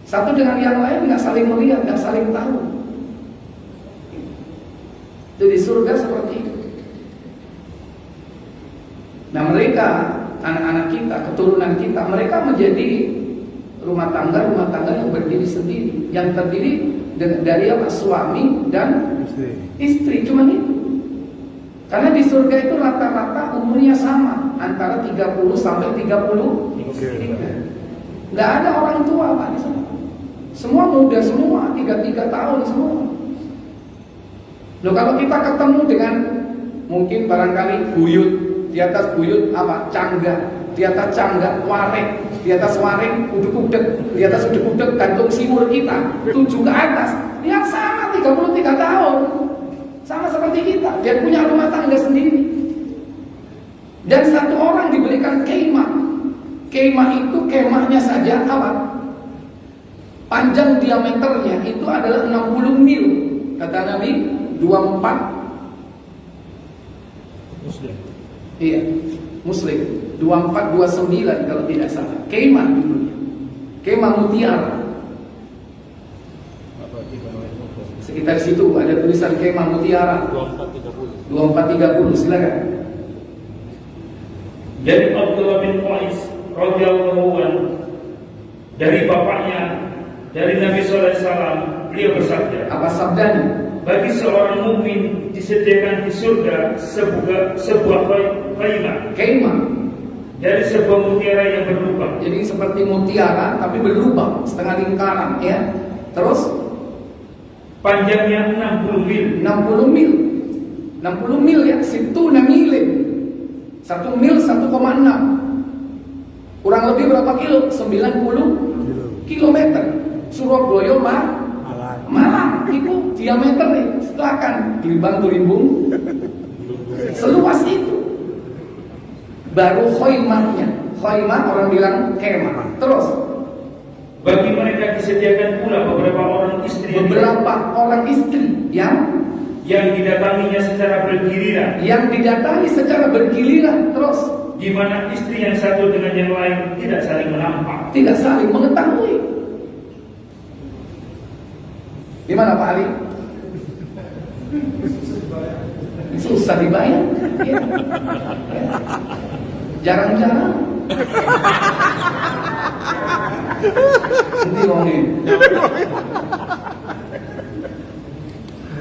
satu dengan yang lain nggak saling melihat, nggak saling tahu. Jadi surga seperti itu. Nah mereka, anak-anak kita, keturunan kita, mereka menjadi rumah tangga yang berdiri sendiri, yang terdiri dari suami dan istri, cuma itu. Karena di surga itu rata-rata umurnya sama, antara 30 sampai 30. Nggak ada orang tua Pak di sana. Semua muda semua, 33 tahun semua. Loh kalau kita ketemu dengan mungkin barangkali buyut, di atas buyut apa? Cangga, di atas cangga wareng, di atas wareng uduk-uduk, di atas uduk-uduk gantung simur kita 7 ke atas. Lihat sama 33 tahun. Sama seperti kita, dia punya rumah tangga sendiri. Dan satu orang diberikan kemah. Kemah itu kemahnya saja apa? Panjang diameternya itu adalah 60 mil. Kata Nabi 24. Muslim. Iya, Muslim 2429 kalau tidak salah. Kemah dulunya. Kemah mutiara. Sekitar situ ada tulisan kemah mutiara 2430. Silakan. Dari Abdullah bin Qais radhiyallahu anhu, dari bapaknya, dari Nabi sallallahu alaihi wasallam, beliau bersabda, apa sabdanya? bagi seorang mukmin disediakan di surga sebuah kemah dari sebuah mutiara yang berlubang. Jadi seperti mutiara tapi berlubang, setengah lingkaran ya. Terus panjangnya 60 mil. 60 mil. 60 mil ya, situna milin. 1 mil 1,6. Kurang lebih berapa kilo? 90 kilometer. Surabaya Malang itu diameternya silakan Gelimbang-Gelimbung seluas itu. Baru khoimahnya. Khoimah orang bilang kemah. Terus bagi mereka disediakan pula beberapa orang istri yang didatanginya secara bergiliran. Terus di mana istri yang satu dengan yang lain tidak saling menampak, tidak saling mengetahui. Gimana Pak Ali? Susah dibayar. Ya. Jarang-jarang. Nanti ngomongin.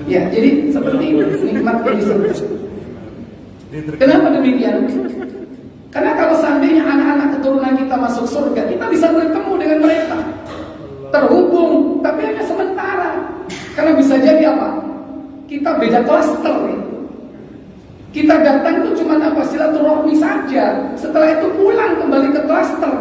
Ya, jadi seperti itu nikmat di surga. Kenapa demikian? Karena kalau seandainya anak-anak keturunan kita masuk surga, kita bisa bertemu dengan mereka, terhubung, tapi hanya sementara. Karena bisa jadi apa? Kita beda klaster. Kita datang itu cuma apa? Silaturahmi saja. Setelah itu pulang kembali ke klaster.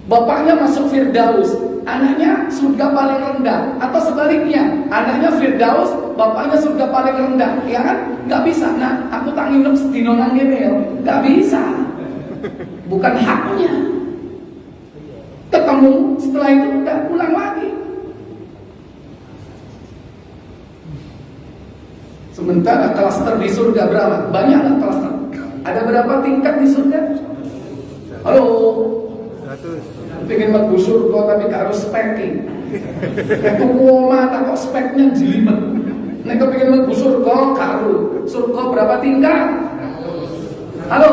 Bapaknya masuk Firdaus, anaknya surga paling rendah, atau sebaliknya, anaknya Firdaus, bapaknya surga paling rendah, ya kan? Nggak bisa. Nah, aku tak nginep sedino nang ngene ya, nggak bisa. Bukan haknya. Ketemu, setelah itu udah pulang lagi. Sementara klaster di surga berapa? Banyak lah klaster. Ada berapa tingkat di surga? Halo. Pengen mlebu surga tapi gak harus speking. Nek koma tak kok speknya jelimet. Nek pengen mlebu surga karo. Surga berapa tingkat? Halo.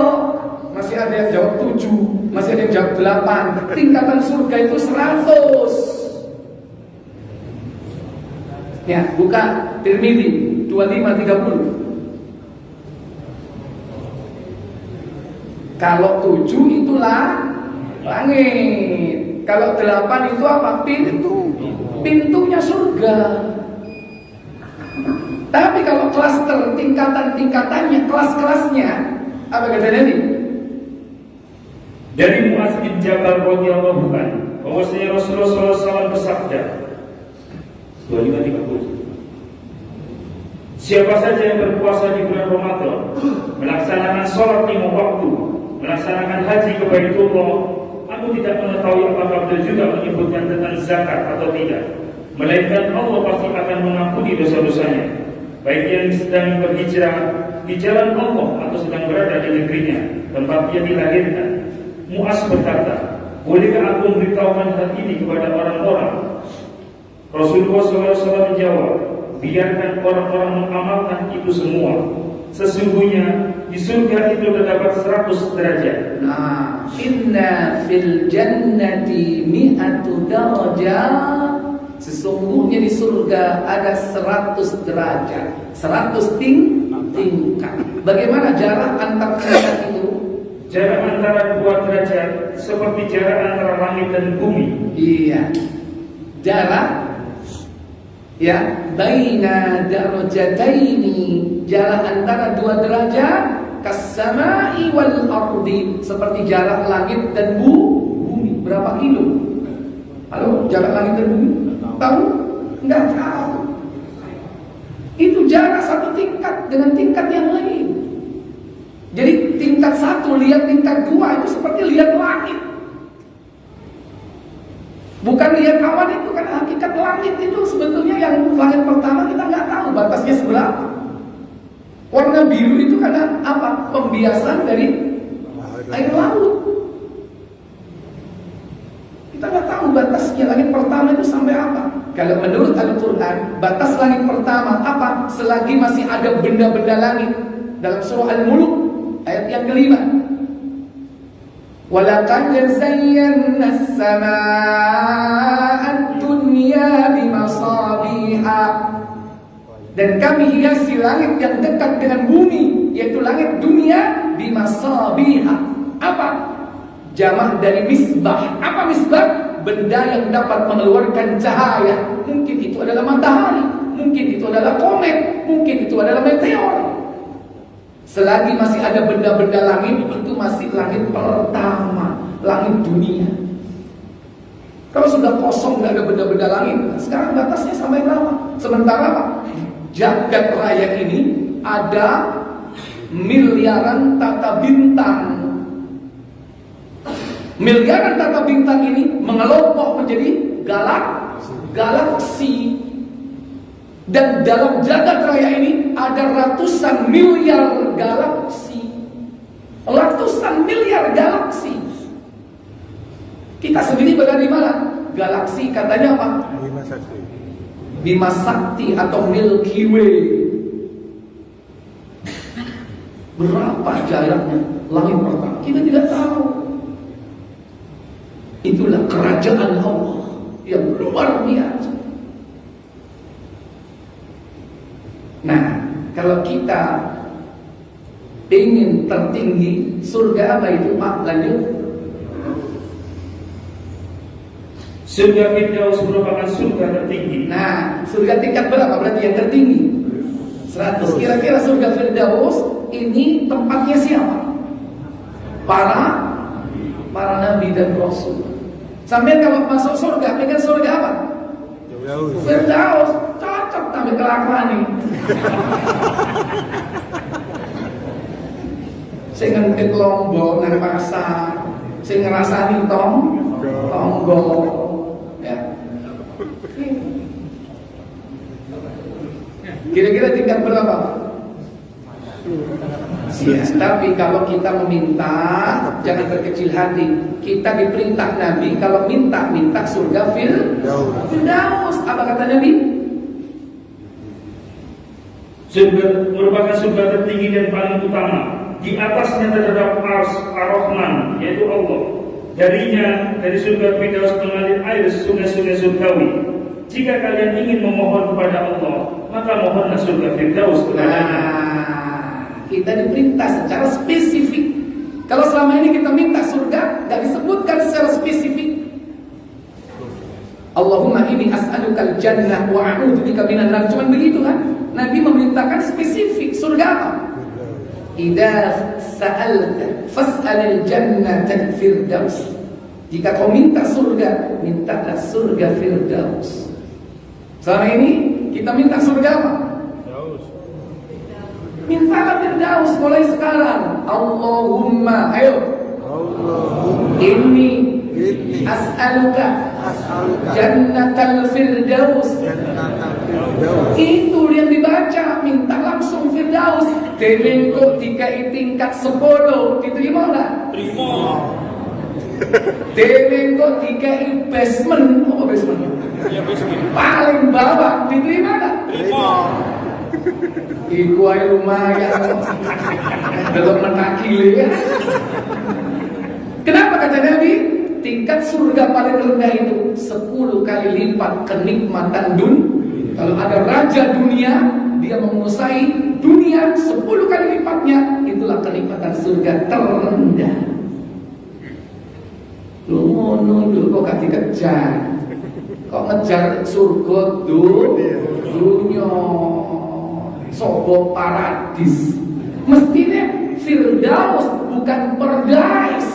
Masih ada yang jawab 7, masih ada yang jawab 8. Tingkatan surga itu 100. Ya, buka Tirmidzi 2530. Kalau 7 itulah langit. Kalau 8 itu apa? Pintunya surga. Tapi kalau klaster, tingkatan-tingkatannya, kelas-kelasnya, apa katanya nih? Dari Mu'adz bin Jabal radhiyallahu anhu, bahwasanya Rasulullah SAW bersabda, 2530. Siapa saja yang berpuasa di bulan Ramadan, melaksanakan sholat 5 waktu, melaksanakan haji ke Baitullah, aku tidak mengetahui apakah beliau juga menyebutkan tentang zakat atau tidak, melainkan Allah pasti akan mengampuni dosa-dosanya, baik yang sedang berhijrah di jalan Allah atau sedang berada di negerinya tempat dia dilahirkan. Mu'adz berkata, bolehkah aku memberitahukan hal ini kepada orang-orang? Rasulullah SAW menjawab, biarkan orang-orang mengamalkan itu semua. Sesungguhnya di surga itu terdapat 100 derajat. Nah, inna fil jannati mi'atu darajat. Sesungguhnya di surga ada 100 derajat, 100 tingkat. Bagaimana jarak antar tingkat itu? Jarak antara 2 derajat seperti jarak antara langit dan bumi. Iya. Jarak ya baina darajataini, jarak antara 2 derajat kas-sama'i wal ardi, seperti jarak langit dan bumi. Berapa kilo? Halo, jarak langit dan bumi? Tahu? Enggak tahu. Itu jarak satu tingkat dengan tingkat yang lain. Jadi tingkat 1 lihat tingkat 2 itu seperti lihat langit. Bukan lihat awan itu, kan hakikat langit itu sebetulnya yang langit pertama kita nggak tahu batasnya seberapa. Warna biru itu karena apa? Pembiasan dari air laut. Kita nggak tahu batasnya langit pertama itu sampai apa. Kalau menurut Al-Quran, batas langit pertama apa? Selagi masih ada benda-benda langit. Dalam surah Al-Mulk ayat yang kelima, walaqad zayyana as-samaa'a ad-dunya bimasabiha, dan kami hiasi langit yang dekat dengan bumi, yaitu langit dunia, bimasabiha. Apa? Jamak dari misbah. Apa misbah? Benda yang dapat mengeluarkan cahaya. Mungkin itu adalah matahari, mungkin itu adalah komet, mungkin itu adalah meteor. Selagi masih ada benda-benda langit, itu masih langit pertama, langit dunia. Kalau sudah kosong, tidak ada benda-benda langit, sekarang batasnya sampai berapa? Sementara apa? Jagat raya ini ada miliaran tata bintang. Miliaran tata bintang ini mengelompok menjadi galaksi. Dan dalam jagat raya ini ada ratusan miliar galaksi. Ratusan miliar galaksi. Kita sendiri berada di mana? Galaksi katanya apa? Bima Sakti atau Milky Way. Berapa jaraknya langit pertama? Kita tidak tahu. Itulah kerajaan Allah yang luar biasa. Nah, kalau kita ingin tertinggi, surga apa itu Pak? Lanjut. Surga Firdaus merupakan surga tertinggi. Nah, surga tingkat berapa berarti yang tertinggi? 100. Kira-kira surga Firdaus ini tempatnya siapa? Para nabi dan rasul. Sampai kalau masuk surga, pengen surga apa? Firdaus. Cocok tapi kelakuan nih. Saya ngentit Lombok nang pasar, saya ngerasani tonggo, ya. Kira-kira tingkat berapa? Ya, tapi kalau kita meminta, jangan berkecil hati. Kita diperintah Nabi kalau minta surga Firdaus. Apa kata Nabi? Surga merupakan surga tertinggi dan paling utama. Di atasnya terdapat Ars Ar-Rahman, yaitu Allah. Dari surga Firdaus mengalir air sungai-sungai surgawi. Jika kalian ingin memohon kepada Allah, maka mohonlah surga Firdaus kepadanya. Kita diperintah secara spesifik. Kalau selama ini kita minta surga, tidak disebutkan secara spesifik. Allahumma inni as'alukal jannah wa a'udzubika minan nar. Cuma begitu kan? Nabi memerintahkan spesifik. Surga apa? Idza sa'alta fas'alil jannata firdaus. Jika kau minta surga, mintalah surga Firdaus. Selama ini kita minta surga apa? Mintalah Firdaus mulai sekarang. Allahumma, ayo. Inni as'aluka jannatal firdaus. Itu yang dibaca, minta langsung Firdaus. Delengko dikai tingkat 10, diterima enggak? Terima. Delengko dikai basement, apa basement? Ya basement. Paling bawah, diterima enggak? Terima. Iku ae lumayan. Belum menakili ya. Kenapa kata Nabi? Tingkat surga paling rendah itu 10 kali lipat kenikmatan Kalau ada raja dunia, dia menguasai dunia 10 kali lipatnya. Itulah kenikmatan surga terendah. Lu kok gak dikejar? Kok ngejar surga dunia? Sobo paradis. Mestinya Firdaus bukan paradis.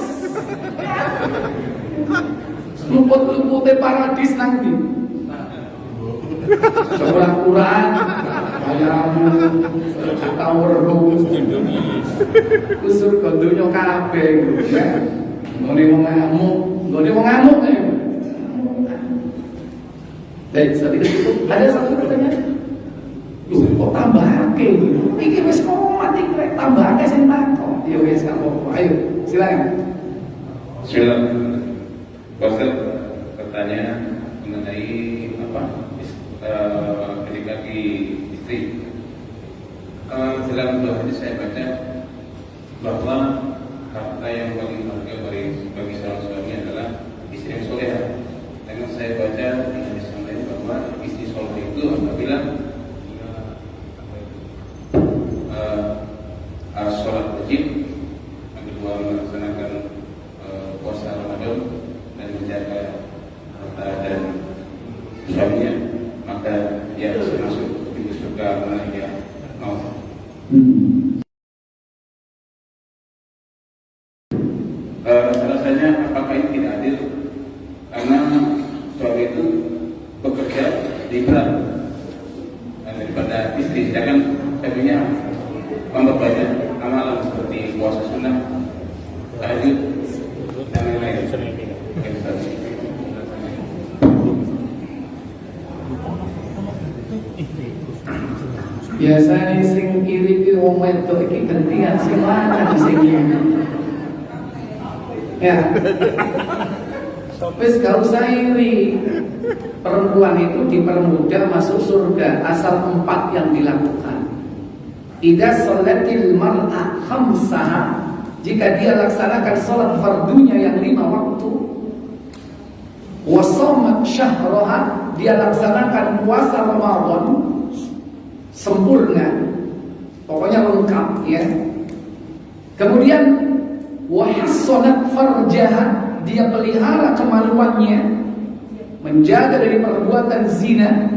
Luput-luputnya paradis nanti. Coba Quran, bayarmu, tahu rebus, kusur kondunya kabeh, ya. Ngone mau ngamuk ya. Baik, saat itu ada satu pertanyaan. Kok tambahake iki wis komat iki rek tambahake sing takon. Ya wis gak apa-apa. Ayo, silakan. Silakan. Ustaz, pertanyaan mengenai ketika di istri. Dalam dua hadis saya baca bahwa harta yang paling berharga bagi seorang suami adalah istri yang soleha. Dan saya baca di hadis yang lain bahwa istri soleh itu apabila sholat wajib, yang kedua melaksanakan puasa Ramadan dan menjaga harta dan suaminya, maka dia bisa masuk pintu surga mana dia mau. Rasanya apakah ini tidak adil? Karena suami itu bekerja di berat daripada istri, sedangkan suaminya memperbanyak amalan seperti puasa sunnah, tahajud dan lain-lain. Biasanya sing iri ki wong wedok iki gantian sing lanang sing iri. Ya. Wis gak usah iri. perempuan itu dipermudah masuk surga asal 4 yang dilakukan. Idza sholatil mar'a khamsaha, jika dia laksanakan sholat fardunya yang 5 waktu. Wa shamat syahraha, dia laksanakan puasa Ramadan sempurna, pokoknya lengkap ya. Kemudian wa hassanat farjaha, dia pelihara kemaluannya, menjaga dari perbuatan zina.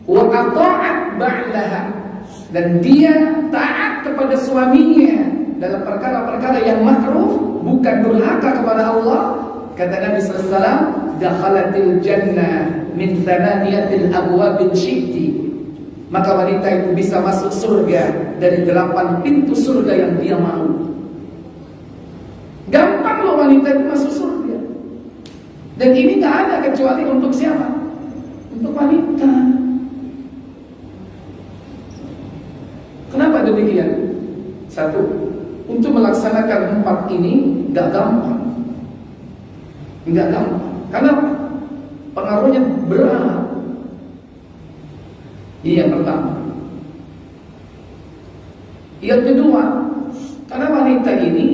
Wa ata'at ba'laha, dan dia taat kepada suaminya dalam perkara-perkara yang ma'ruf, bukan durhaka kepada Allah. Kata Nabi sallallahu alaihi wasallam, dakhalatil jannah min thamaniyatil abwabin syi'ti, maka wanita itu bisa masuk surga dari 8 pintu surga yang dia mau. Gampang loh wanita itu masuk surga. Dan ini gak ada kecuali untuk siapa? Untuk wanita. Kenapa demikian? 1, untuk melaksanakan 4 ini gak gampang. Gak gampang. Karena pengaruhnya berat. Ini yang pertama. Yang kedua, karena wanita ini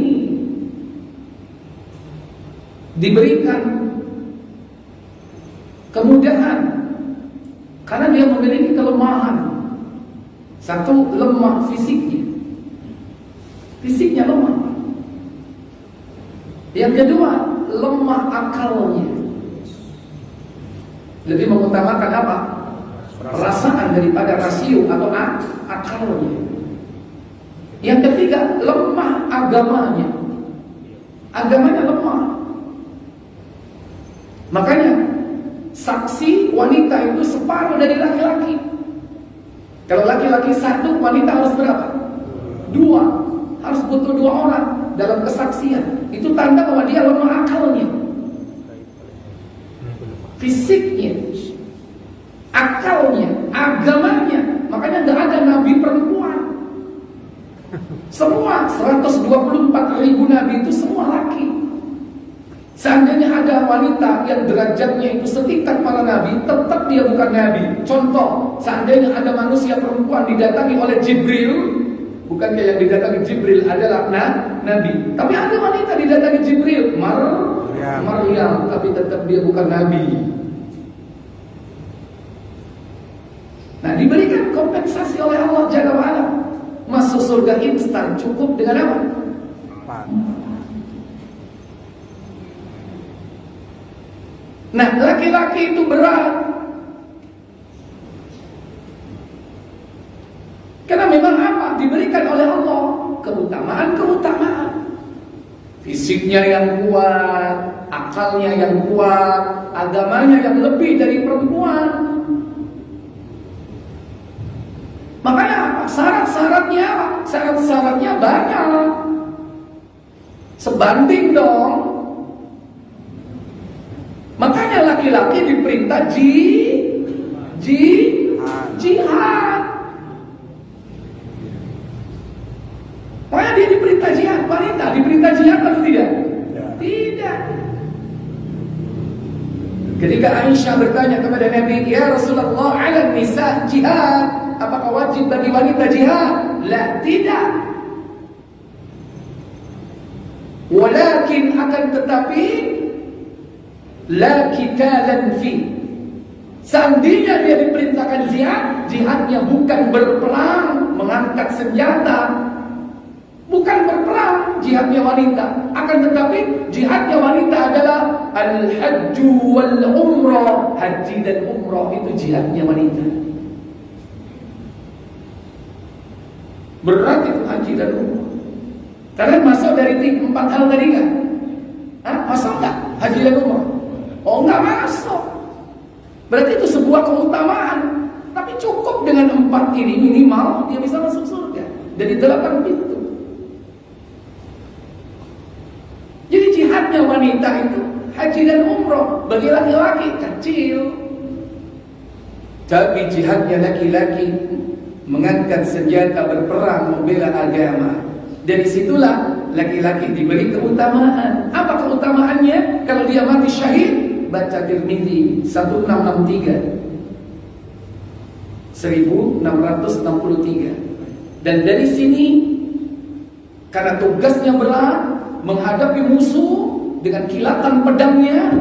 diberikan kemudahan karena dia memiliki kelemahan. 1, lemah fisiknya. Fisiknya lemah. Yang kedua, lemah akalnya. Lebih mengutamakan apa? Perasaan daripada rasio atau akalnya. Yang ketiga, lemah agamanya. Agamanya lemah. Makanya saksi wanita itu separuh dari laki-laki. Kalau laki-laki 1, wanita harus berapa? 2. Harus butuh 2 orang dalam kesaksian. Itu tanda bahwa dia lemah akalnya, fisiknya, akalnya, agamanya. Makanya gak ada nabi perempuan. Semua 124.000 nabi itu semua laki. Seandainya ada wanita yang derajatnya itu setingkat para nabi, tetap dia bukan nabi. Contoh, seandainya ada manusia perempuan didatangi oleh Jibril, bukan kayak yang didatangi Jibril adalah nabi. Tapi ada wanita didatangi Jibril, Maryam, tapi tetap dia bukan nabi. Nah, diberikan kompensasi oleh Allah Jalla wa'ala. Masuk surga instan, cukup dengan apa? Nah, laki-laki itu berat. Karena memang apa? Diberikan oleh Allah keutamaan-keutamaan. Fisiknya yang kuat, akalnya yang kuat, agamanya yang lebih dari perempuan. Makanya apa? Syarat-syaratnya apa? Syarat-syaratnya banyak. Sebanding dong. Makanya laki-laki diperintah jihad. Makanya dia diperintah jihad. Wanita diperintah jihad atau tidak? Tidak. Ketika Aisyah bertanya kepada Nabi, "Ya Rasulullah, 'ala nisa jihad, apakah wajib bagi wanita jihad?" La, tidak. Walakin, akan tetapi, la qitalan fi. Seandainya dia diperintahkan jihad, jihadnya bukan berperang, mengangkat senjata, bukan berperang jihadnya wanita. Akan tetapi jihadnya wanita adalah al-hajju wal umrah. Haji dan umrah itu jihadnya wanita. Berat itu haji dan umrah. Karena masuk dari 4 hal tadi kan? Masuk enggak haji dan umrah? Oh, enggak masuk. Berarti itu sebuah keutamaan. Tapi cukup dengan 4 ini minimal dia bisa masuk surga dari 8 pintu. Jadi jihadnya wanita itu haji dan umrah. Bagi laki-laki kecil. Tapi jihadnya laki-laki mengangkat senjata, berperang, membela agama. Dari situlah laki-laki diberi keutamaan. Apa keutamaannya? Kalau dia mati syahid, baca Tirmidzi 1663. Dan dari sini karena tugasnya berat menghadapi musuh dengan kilatan pedangnya,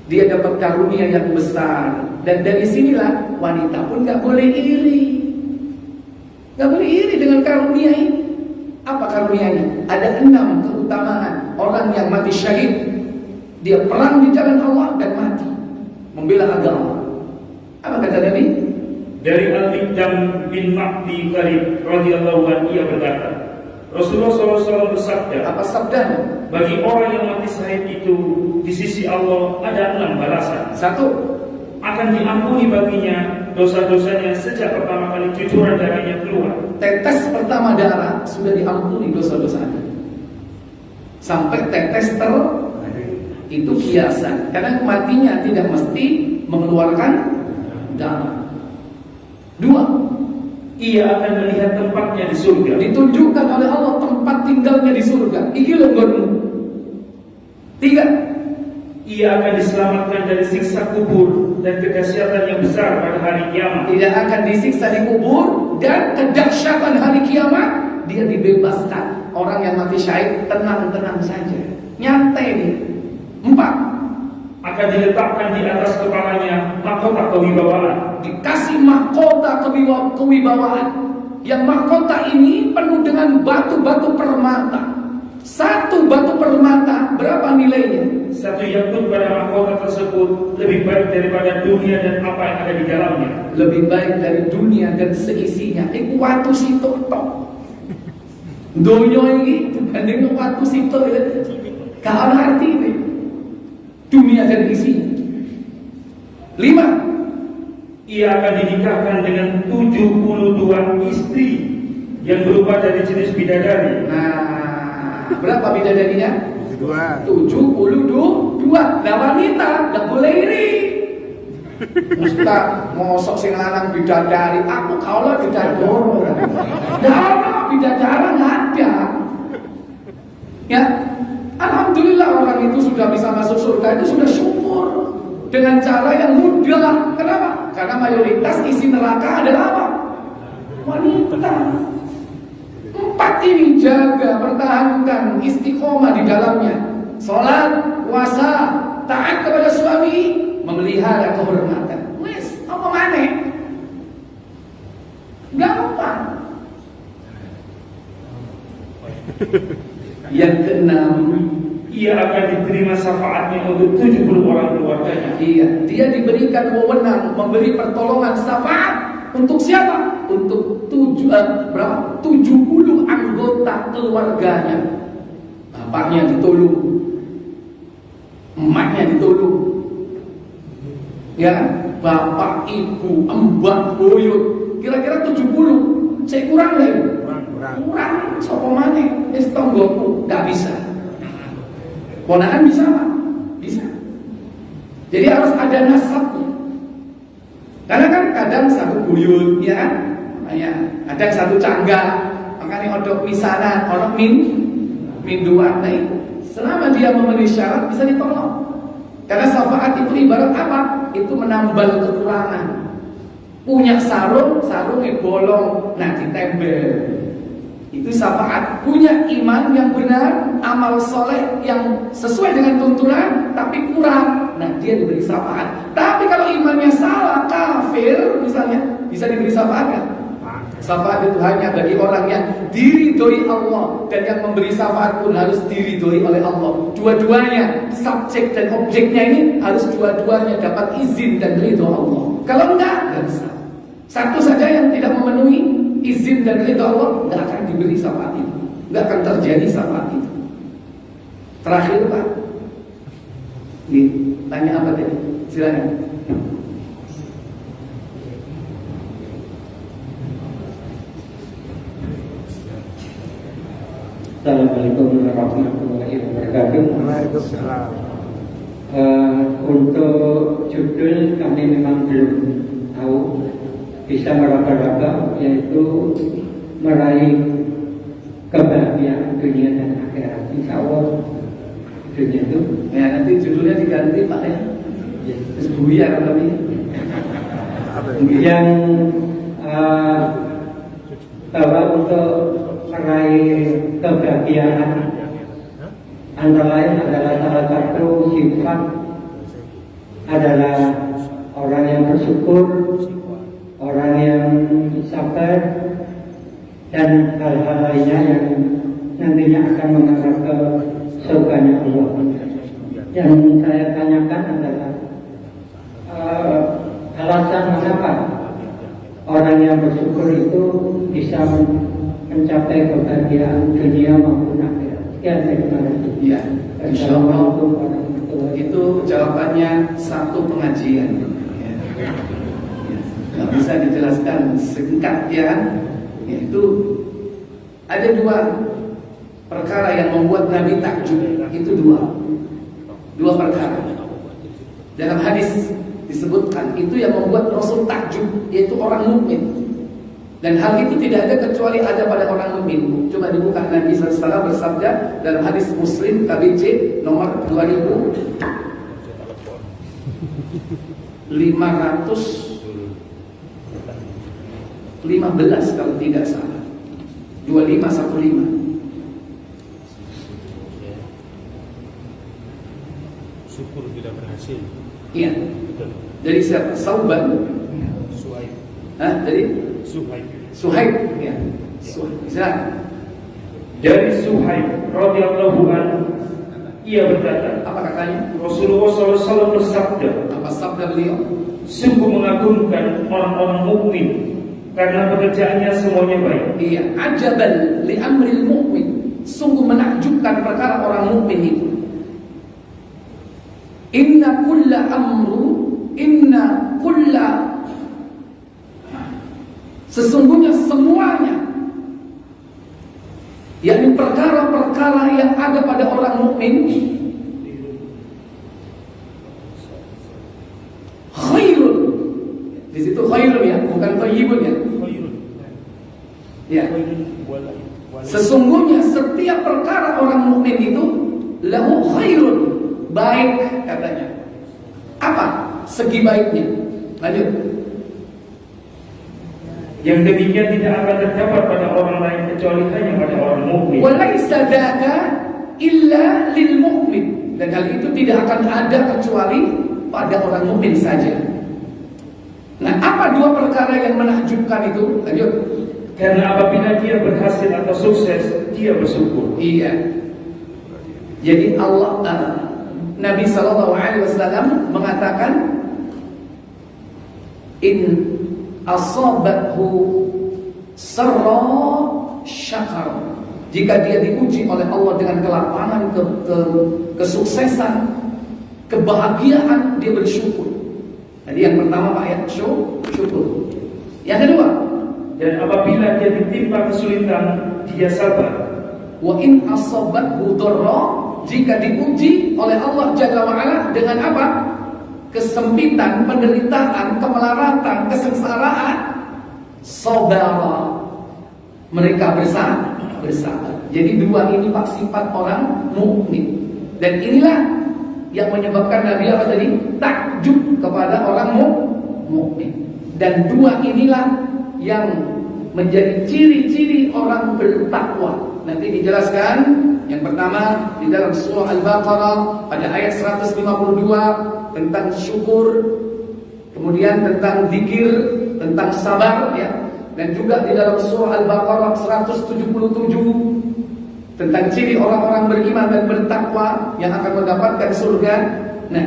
dia dapat karunia yang besar. Dan dari sinilah wanita pun gak boleh iri. Gak boleh iri dengan karunia ini. Apa karunianya? Ada 6 keutamaan orang yang mati syahid. Dia perang di jalan Allah dan mati membela agama. Apa kata Nabi? Dari Al-Miqdam bin Ma'di Karib radhiyallahu anhu, ia berkata, Rasulullah SAW bersabda, Apa sabdanya? bagi orang yang mati syahid itu di sisi Allah ada 6 balasan. 1. Akan diampuni baginya dosa-dosanya sejak pertama kali cucuran darahnya keluar. Tetes pertama darah sudah diampuni dosa-dosanya. Sampai tetes itu kiasan. Karena matinya tidak mesti mengeluarkan darah. 2. Ia akan melihat tempatnya di surga. Ditunjukkan oleh Allah tempat tinggalnya di surga. Iki longgonmu. 3. Ia akan diselamatkan dari siksa kubur dan kedahsyatan yang besar pada hari kiamat. Tidak akan disiksa di kubur dan kedahsyatan hari kiamat. Dia dibebaskan. Orang yang mati syahid tenang-tenang saja, nyantai dia. 4. Akan diletakkan di atas kepalanya mahkota kewibawaan. Dikasih mahkota kewibawaan. Yang mahkota ini penuh dengan batu-batu permata. 1 batu permata berapa nilainya? 1 yakut pada mahkota tersebut lebih baik daripada dunia dan apa yang ada di dalamnya. Lebih baik dari dunia dan seisinya. Iku watu sitok tok. Donya ini dibanding watu sitok itu gak ada arti ini. Dunia dan isinya. 5. Ia akan dinikahkan dengan 72 istri yang berupa dari jenis bidadari. Nah, berapa bidadarinya? 72. Nah, wanita gak boleh iri. Ustaz, mosok sing lanang bidadari, aku kaulah bidadoro. Nah, bidadara nggak ada. Ya, alhamdulillah orang itu sudah bisa masuk surga itu sudah syukur dengan cara yang mudah. Kenapa? Karena mayoritas isi neraka adalah apa? Wanita. 4 ini jaga, pertahankan istiqomah di dalamnya. Salat, puasa, taat kepada suami, memelihara kehormatan. Wes, apa maneh? Gampang. Yang ke-6, Ia akan diterima syafaatnya untuk 70 orang keluarganya. iya, dia diberikan wewenang memberi pertolongan syafaat untuk siapa? Untuk 70 anggota keluarganya. Bapaknya ditolong, emaknya ditolong, ya, bapak, ibu, mbak, buyut, kira-kira 70. Saya kurang lagi. Kurang. Sopo maneh? Wis tonggoku nggak bisa. Ponakan bisa Pak? Bisa. Jadi harus ada nasabnya. Karena kan kadang satu buyut, ya kan? Ya, kadang satu cangga. Makanya odok misanan, odok min dua. Nah itu, selama dia memenuhi syarat bisa ditolong. Karena syafaat itu ibarat apa? Itu menambal kekurangan. Punya sarungnya bolong, nah ditempel. Itu syafaat. Punya iman yang benar, amal soleh yang sesuai dengan tuntunan, tapi kurang, nah dia diberi syafaat. Tapi kalau imannya salah, kafir misalnya, bisa diberi syafaat kan? Syafaat itu hanya bagi orang yang diridhoi Allah, dan yang memberi syafaat pun harus diridhoi oleh Allah. Dua-duanya, subjek dan objeknya ini harus dua-duanya dapat izin dan ridho Allah. Kalau enggak bisa. Satu saja yang tidak memenuhi izin dan ridho Allah, enggak akan diberi syafaat itu, enggak akan terjadi syafaat itu. Terakhir Pak, tanya apa tadi? Silakan. Assalamualaikum warahmatullahi wabarakatuh. Waalaikumsalam. Untuk judul kami memang belum tahu, bisa meraba-raba, yaitu meraih kebahagiaan dunia dan akhirat. Insya Allah judulnya itu. Ya nanti judulnya diganti Pak ya. Terus buyar tapi. Yang bahwa untuk meraih kebahagiaan antara lain adalah salah satu sifat adalah orang yang bersyukur, orang yang sabar, dan hal-hal lainnya yang nantinya akan mengarah ke surganya Allah. Yang saya tanyakan adalah alasan mengapa orang yang bersyukur itu bisa mencapai kebahagiaan dunia maupun akhirat. Sekian terima kasih. Ya, insyaallah Assalamualaikum warahmatullahi wabarakatuh. itu jawabannya satu pengajian. Ya. Nggak bisa dijelaskan singkat ya. Yaitu ada dua perkara yang membuat Nabi takjub. Itu dua perkara. Dalam hadis disebutkan itu yang membuat Rasul takjub, yaitu orang mukmin. Dan hal itu tidak ada kecuali ada pada orang mukmin. Coba dibuka, Nabi SAW bersabda dalam hadis Muslim KBC nomor 2515 kalau tidak salah. 2515. Syukur tidak berhasil. Iya. Dari siapa? Sauban. Suhaib. Dari Suhaib. Suhaib. Ya. Suhaib. Silakan. Dari Suhaib radhiyallahu anhu, ia berkata, Apa katanya? Rasulullah SAW bersabda, Apa sabda beliau? sungguh mengagumkan orang-orang mukmin karena pekerjaannya semuanya baik. Iya, ajaban li amril mu'min. Sungguh menakjubkan perkara orang mukmin itu. Inna kulla sesungguhnya semuanya, yakni perkara-perkara yang ada pada orang mukmin, khairun. Di situ khairun ya, bukan thayyibun ya. Ya. Sesungguhnya setiap perkara orang mukmin itu lahu khairun, baik katanya. Apa segi baiknya? Lanjut. Yang demikian tidak akan terdapat pada orang lain kecuali hanya pada orang mukmin. Walaisa dzaka illa lil mu'min. Dan hal itu tidak akan ada kecuali pada orang mukmin saja. Nah, apa dua perkara yang menakjubkan itu? Lanjut. Karena apabila dia berhasil atau sukses, dia bersyukur. Iya. Jadi Nabi SAW mengatakan, in asabathu sarra syakar. Jika dia diuji oleh Allah dengan kelapangan, kesuksesan, kebahagiaan, dia bersyukur. Jadi yang pertama Pak ya, syukur. Yang kedua, dan apabila dia ditimpa kesulitan, dia sabar. wa in asabathu dharra, jika diuji oleh Allah Jalla wa Ala dengan apa? Kesempitan, penderitaan, kemelaratan, kesengsaraan, sabara, mereka bersabar. Jadi dua ini Pak sifat orang mukmin. Dan inilah yang menyebabkan Nabi apa tadi? Takjub kepada orang mukmin. Dan dua inilah yang menjadi ciri-ciri orang bertakwa. Nanti dijelaskan. Yang pertama di dalam surah Al-Baqarah pada ayat 152 tentang syukur, kemudian tentang zikir, tentang sabar ya. Dan juga di dalam surah Al-Baqarah 177 tentang ciri orang-orang beriman dan bertakwa yang akan mendapatkan surga. Nah,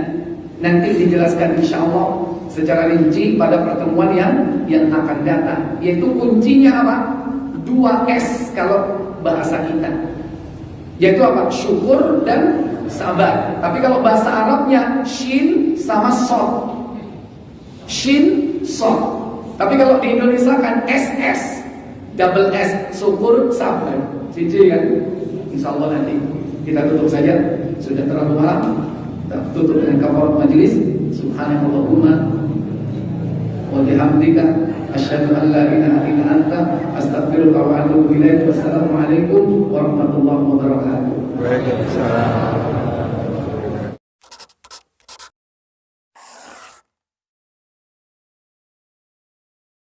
nanti dijelaskan insyaallah secara rinci pada pertemuan yang akan datang. Yaitu kuncinya apa? 2S kalau bahasa kita. Yaitu apa? Syukur dan sabar. Tapi kalau bahasa Arabnya shin sama sod. Shin, sod. Tapi kalau di Indonesia kan SS, double S, syukur, sabar. Cici kan? Insyaallah nanti kita tutup saja. Sudah terlalu malam. Kita tutup dengan kafarat majelis. Subhanallahumma wa bihamdika asyhadu an la ilaha illa anta astaghfiruka wa atubu ilaik. Wassalamualaikum warahmatullahi wabarakatuh. Waalaikumsalam.